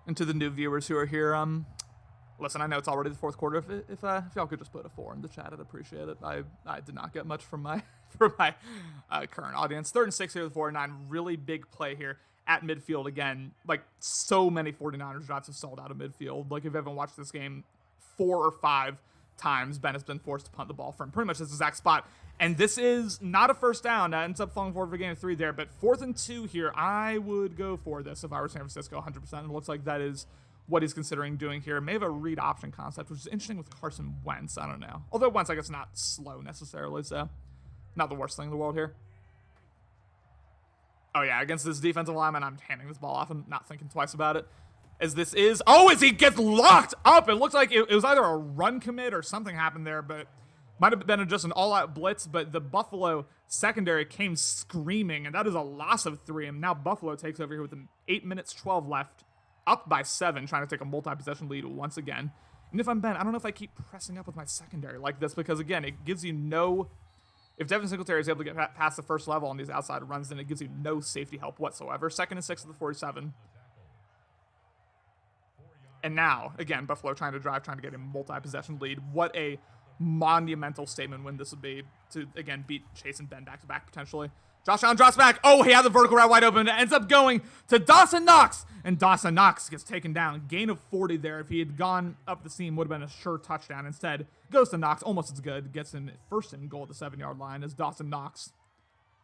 And to the new viewers who are here, listen, I know it's already the 4th quarter. If y'all could just put a 4 in the chat, I'd appreciate it. I did not get much from my current audience. 3rd and 6 here, the 49. Really big play here at midfield again. Like, so many 49ers drives have sold out of midfield. Like, if you haven't watched this game, 4 or 5 times Ben has been forced to punt the ball from pretty much this exact spot. And this is not a first down. That ends up falling forward for a gain of 3 there. But 4th and 2 here, I would go for this if I were San Francisco 100%. It looks like that is what he's considering doing here. May have a read option concept, which is interesting with Carson Wentz. I don't know. Although Wentz, I guess, not slow necessarily, so not the worst thing in the world here. Oh, yeah, against this defensive lineman, I'm handing this ball off and not thinking twice about it. As this is... Oh, as he gets locked up! It looks like it was either a run commit or something happened there, but might have been just an all-out blitz, but the Buffalo secondary came screaming, and that is a loss of 3, and now Buffalo takes over here with 8 minutes, 12 left, up by 7, trying to take a multi-possession lead once again. And if I'm Ben, I don't know if I keep pressing up with my secondary like this, because, again, it gives you no... If Devin Singletary is able to get past the first level on these outside runs, then it gives you no safety help whatsoever. 2nd and 6 at the 47. And now, again, Buffalo trying to drive, trying to get a multi-possession lead. What a monumental statement win this would be to, again, beat Chase and Ben back-to-back potentially. Josh Allen drops back. Oh, he had the vertical route wide open. It ends up going to Dawson Knox. And Dawson Knox gets taken down. Gain of 40 there. If he had gone up the seam, would have been a sure touchdown. Instead, goes to Knox. Almost as good. Gets him 1st and goal at the 7-yard line as Dawson Knox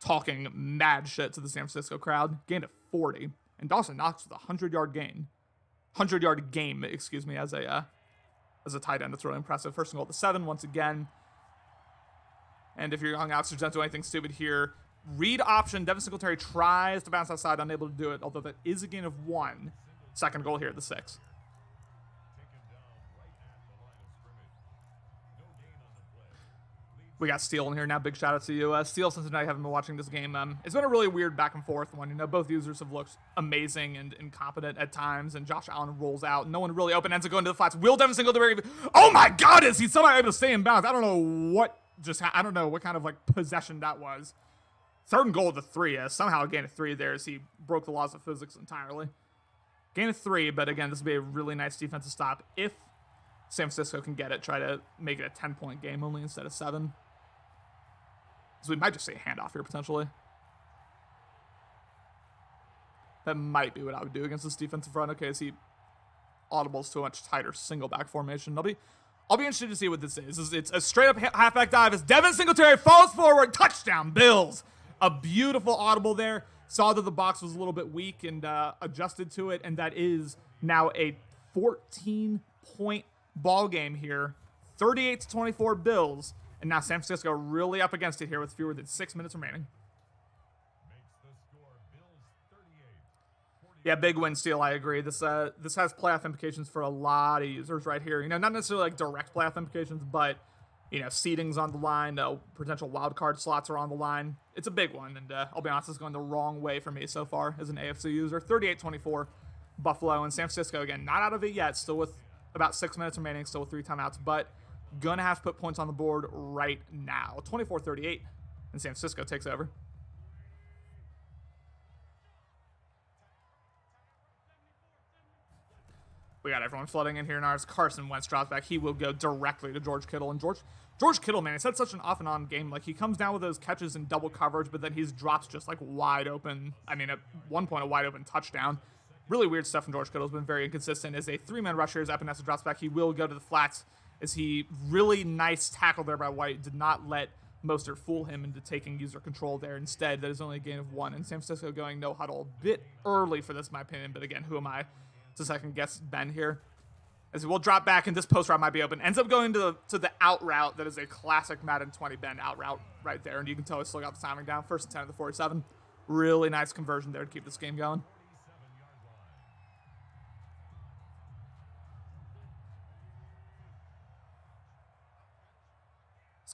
talking mad shit to the San Francisco crowd. Gain of 40. And Dawson Knox with a 100-yard gain. 100-yard game, excuse me, as a tight end. That's really impressive. 1st and goal at the 7 once again. And if your young outsiders don't do anything stupid here, read option. Devin Singletary tries to bounce outside, unable to do it, although that is a gain of 1. 2nd goal here at the 6. We got Steele in here now. Big shout out to you. Steele, since tonight I haven't been watching this game. It's been a really weird back and forth one. You know, both users have looked amazing and incompetent at times, and Josh Allen rolls out. No one really open, ends up going to the flats. Will Devin Singletary... Oh my God, is he somehow able to stay in bounds? I don't know what I don't know what kind of, like, possession that was. 3rd and goal at the 3. Somehow a gain of 3 there as he broke the laws of physics entirely. Gain of 3, but again, this will be a really nice defensive stop if San Francisco can get it. Try to make it a 10-point game only instead of 7. So we might just say handoff here, potentially. That might be what I would do against this defensive front. Okay, as he audibles to a much tighter single back formation. I'll be interested to see what this is. It's a straight-up halfback dive as Devin Singletary falls forward. Touchdown, Bills! A beautiful audible there. Saw that the box was a little bit weak and adjusted to it, and that is now a 14-point ball game here. 38-24 Bills. And now San Francisco really up against it here with fewer than 6 minutes remaining. Makes the score Bills 38. Yeah, big win steal. I agree. This has playoff implications for a lot of users right here. You know, not necessarily like direct playoff implications, but you know, seeding's on the line. Potential wild card slots are on the line. It's a big one, and I'll be honest, it's going the wrong way for me so far as an AFC user. 38-24 Buffalo and San Francisco again, not out of it yet. Still with about 6 minutes remaining. Still with 3 timeouts, but gonna have to put points on the board right now. 24-38, and San Francisco takes over. We got everyone flooding in here now. As Carson Wentz drops back, he will go directly to George Kittle. And George Kittle, man, he's had such an off and on game. Like, he comes down with those catches in double coverage, but then he drops just like wide open. I mean, at one point, a wide open touchdown. Really weird stuff from George Kittle. Has been very inconsistent. As a 3-man rusher, as Epinesa drops back, he will go to the flats. As he really nice tackle there by White did not let Mostert fool him into taking user control there. Instead, that is only a gain of 1. And San Francisco going no huddle a bit early for this, in my opinion. But again, who am I to second guess Ben here? As he will drop back, and this post route might be open. Ends up going to the out route. That is a classic Madden 20 Ben out route right there. And you can tell he still got the timing down. 1st and 10 at the 47. Really nice conversion there to keep this game going.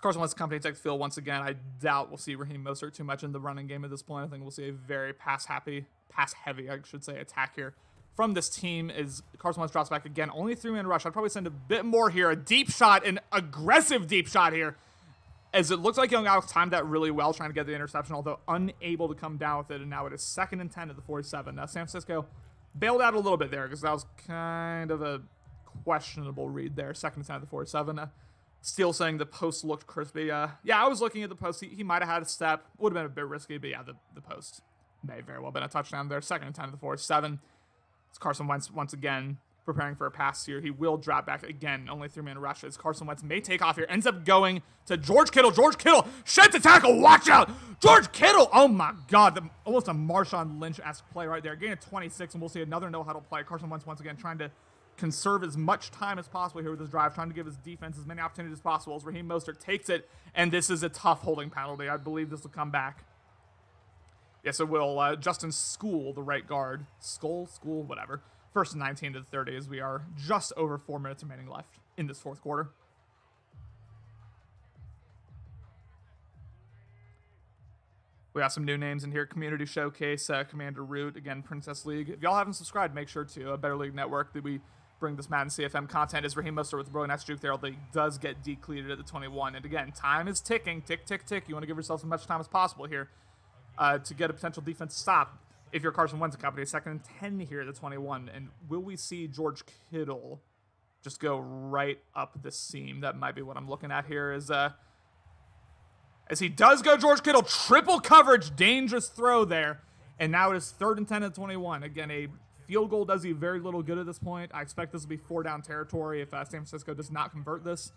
Carson Wentz company takes the field once again. I doubt we'll see Raheem Mostert too much in the running game at this point. I think we'll see a very pass-heavy, I should say, attack here from this team. As Carson Wentz drops back again. Only 3-man rush. I'd probably send a bit more here. A deep shot, an aggressive deep shot here. As it looks like Young Alex timed that really well, trying to get the interception, although unable to come down with it. And now it is 2nd and 10 at the 47. Now San Francisco bailed out a little bit there because that was kind of a questionable read there. 2nd and 10 at the 47. Steele saying the post looked crispy. Yeah, I was looking at the post. He might have had a step. Would have been a bit risky, but yeah, the post may very well been a touchdown there. 2nd and 10 to the 47. It's Carson Wentz once again preparing for a pass here. He will drop back again. Only 3-man rushes. Carson Wentz may take off here. Ends up going to George Kittle. George Kittle sheds the tackle. Watch out. George Kittle. Oh my God. Almost a Marshawn Lynch-esque play right there. Gain of 26, and we'll see another no-huddle play. Carson Wentz once again trying to conserve as much time as possible here with this drive, trying to give his defense as many opportunities as possible as Raheem Mostert takes it, and this is a tough holding penalty. I believe this will come back. Yes, it will. Justin School, the right guard. School, whatever. 1st and 19 to the 30 as we are just over 4 minutes remaining left in this 4th quarter. We got some new names in here. Community Showcase, Commander Root, again, Princess League. If y'all haven't subscribed, make sure to Better League Network that we bring this Madden CFM content. Is Raheem Mostert with a really nice juke there, although he does get decleated at the 21. And again, time is ticking. Tick, tick, tick. You want to give yourself as much time as possible here to get a potential defense stop. If you're Carson Wentz and company, 2nd and 10 here at the 21. And will we see George Kittle just go right up the seam? That might be what I'm looking at here is... As he does go George Kittle, triple coverage, dangerous throw there. And now it is 3rd and 10 at 21. Again, a field goal does you very little good at this point. I expect this will be 4-down territory if San Francisco does not convert this.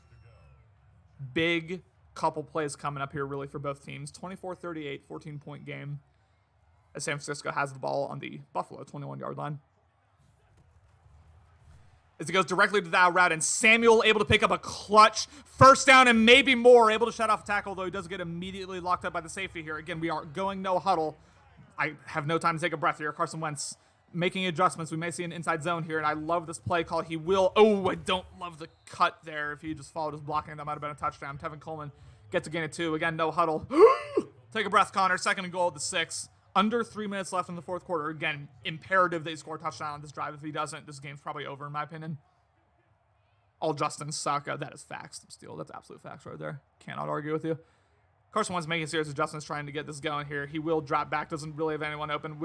Big couple plays coming up here really for both teams. 24-38, 14-point game. As San Francisco has the ball on the Buffalo 21-yard line. As he goes directly to that route, and Samuel able to pick up a clutch 1st down and maybe more, able to shut off a tackle, though he does get immediately locked up by the safety here. Again, we are going no huddle. I have no time to take a breath here. Carson Wentz making adjustments. We may see an inside zone here, and I love this play call. He will. Oh, I don't love the cut there. If he just followed his blocking, that might have been a touchdown. Tevin Coleman gets a gain of 2. Again, no huddle. Take a breath, Connor. 2nd and goal at the 6. Under 3 minutes left in the 4th quarter. Again, imperative that he score a touchdown on this drive. If he doesn't, this game's probably over, in my opinion. All Justin suck. That is facts, Steele. That's absolute facts right there. Cannot argue with you. Carson Wentz making serious adjustments, trying to get this going here. He will drop back. Doesn't really have anyone open.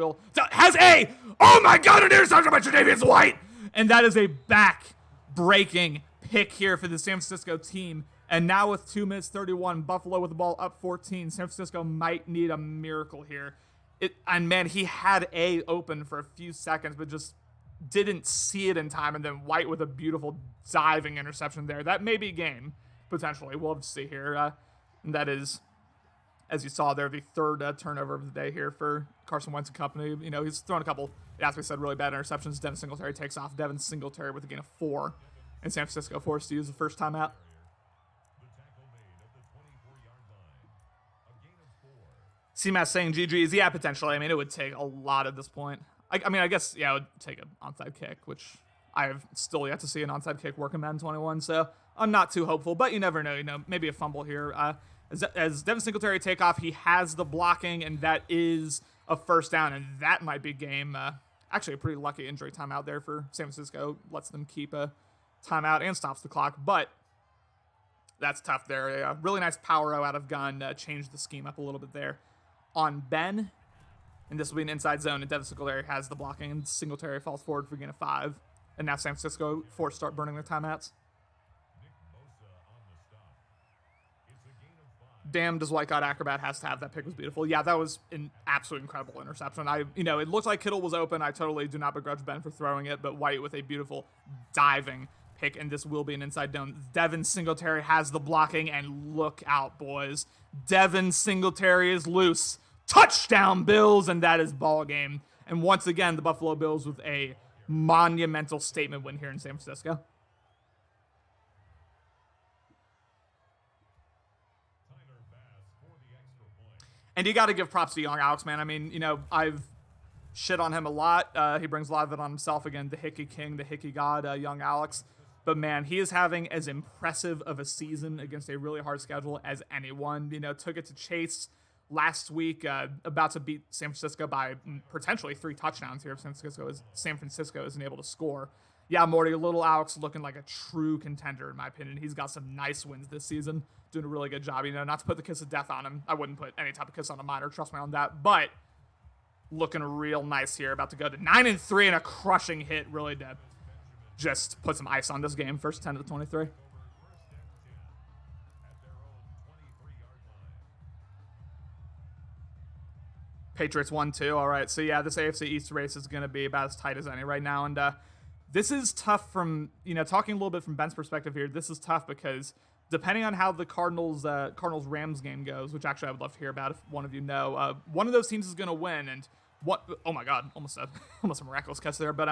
Has a... Oh my God, an interception by Tre'Davious White! And that is a back-breaking pick here for the San Francisco team. And now with 2 minutes 31, Buffalo with the ball up 14. San Francisco might need a miracle here. And man, he had A open for a few seconds, but just didn't see it in time. And then White with a beautiful diving interception there. That may be game, potentially. We'll have to see here. And that is, as you saw there, the 3rd turnover of the day here for Carson Wentz and company. You know, he's thrown a couple, as we said, really bad interceptions. Devin Singletary takes off. Devin Singletary with a gain of 4. And San Francisco forced to use the first timeout. CMAS saying GG's. Yeah, potentially. I mean, it would take a lot at this point. I mean, I guess, yeah, it would take an onside kick, which I have still yet to see an onside kick work in Madden 21, so I'm not too hopeful, but you never know. You know, maybe a fumble here. As Devin Singletary take off, he has the blocking, and that is a 1st down, and that might be game. Actually, a pretty lucky injury timeout there for San Francisco. Lets them keep a timeout and stops the clock, but that's tough there. A really nice power out of gun. Changed the scheme up a little bit there on Ben, and this will be an inside zone, and Devin Singletary has the blocking, and Singletary falls forward for a gain of 5. And now San Francisco forced to start burning their timeouts. Damn, does White God Acrobat has to have. That pick was beautiful. Yeah, that was an absolute incredible interception. It looked like Kittle was open. I totally do not begrudge Ben for throwing it, but White with a beautiful diving pick, and this will be an inside down. Devin Singletary has the blocking, and look out, boys. Devin Singletary is loose. Touchdown, Bills, and that is ball game. And once again, the Buffalo Bills with a monumental statement win here in San Francisco. And you got to give props to young Alex, man. I mean, I've shit on him a lot. He brings a lot of it on himself. Again, the Hickey King, the Hickey God, young Alex. But, man, he is having as impressive of a season against a really hard schedule as anyone. Took it to Chase last week, about to beat San Francisco by potentially 3 touchdowns here if San Francisco isn't able to score. Yeah, Morty, little Alex looking like a true contender, in my opinion. He's got some nice wins this season, doing a really good job. Not to put the kiss of death on him. I wouldn't put any type of kiss on a minor, trust me on that. But looking real nice here, about to go to 9-3 and a crushing hit, really to just put some ice on this game. First 10 of the 23. Patriots 1-2. All right, so yeah, this AFC East race is going to be about as tight as any right now. And this is tough from, talking a little bit from Ben's perspective here, this is tough because depending on how the Cardinals-Rams game goes, which actually I would love to hear about if one of you know, one of those teams is going to win. And oh my God, almost a miraculous catch there. But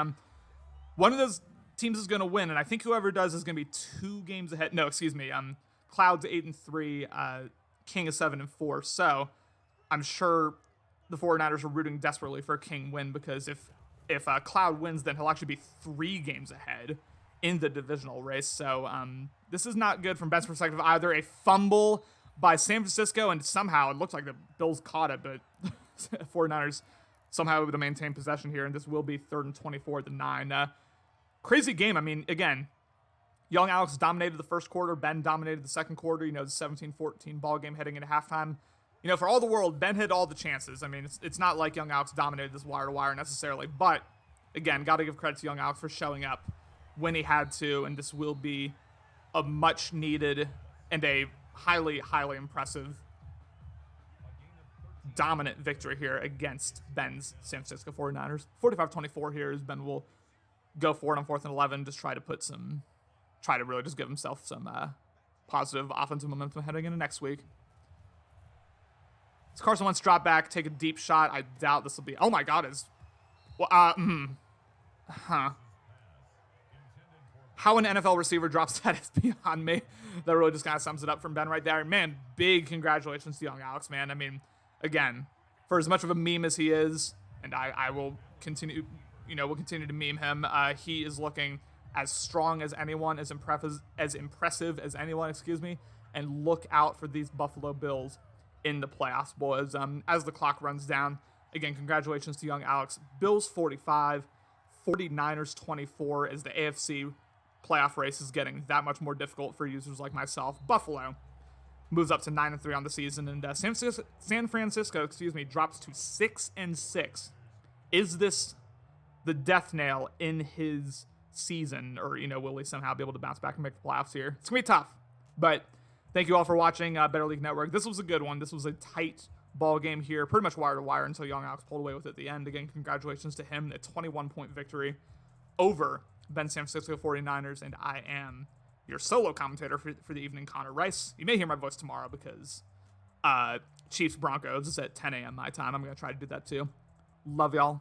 one of those teams is going to win, and I think whoever does is going to be 2 games ahead. No, excuse me. Cloud's 8-3, King is 7-4. So I'm sure the 49ers are rooting desperately for a King win, because if Cloud wins, then he'll actually be 3 games ahead in the divisional race. So this is not good from Ben's perspective either. A fumble by San Francisco, and somehow it looks like the Bills caught it, but 49ers somehow able to maintain possession here, and this will be 3rd and 24 at the 9. Crazy game. I mean, again, young Alex dominated the first quarter. Ben dominated the second quarter. The 17-14 ball game heading into halftime. For all the world, Ben hit all the chances. I mean, it's not like young Alex dominated this wire-to-wire necessarily, but again, got to give credit to young Alex for showing up when he had to, and this will be a much-needed and a highly, highly impressive dominant victory here against Ben's San Francisco 49ers. 45-24 here as Ben will go for it on 4th and 11, just try to really just give himself some positive offensive momentum heading into next week. As Carson Wentz drop back, take a deep shot. I doubt this will be. Oh my God, How an NFL receiver drops that is beyond me. That really just kind of sums it up from Ben right there. Man, big congratulations to young Alex, man. I mean, again, for as much of a meme as he is, and I will continue, we'll continue to meme him. He is looking as strong as anyone, as impressive as anyone, and look out for these Buffalo Bills in the playoffs, boys. As the clock runs down, again, congratulations to young Alex. Bills 45, 49ers 24, as the AFC playoff race is getting that much more difficult for users like myself. Buffalo moves up to 9-3 on the season, and San Francisco, drops to 6-6. Is this the death nail in his season, or will he somehow be able to bounce back and make the playoffs here? It's gonna be tough, but thank you all for watching Better League Network. This was a good one. This was a tight ball game here, pretty much wire to wire until young Alex pulled away with it at the end. Again, congratulations to him, a 21-point victory over Ben San Francisco 49ers, and I am your solo commentator for the evening, Connor Rice. You may hear my voice tomorrow because Chiefs Broncos is at 10 a.m. my time. I'm going to try to do that too. Love y'all.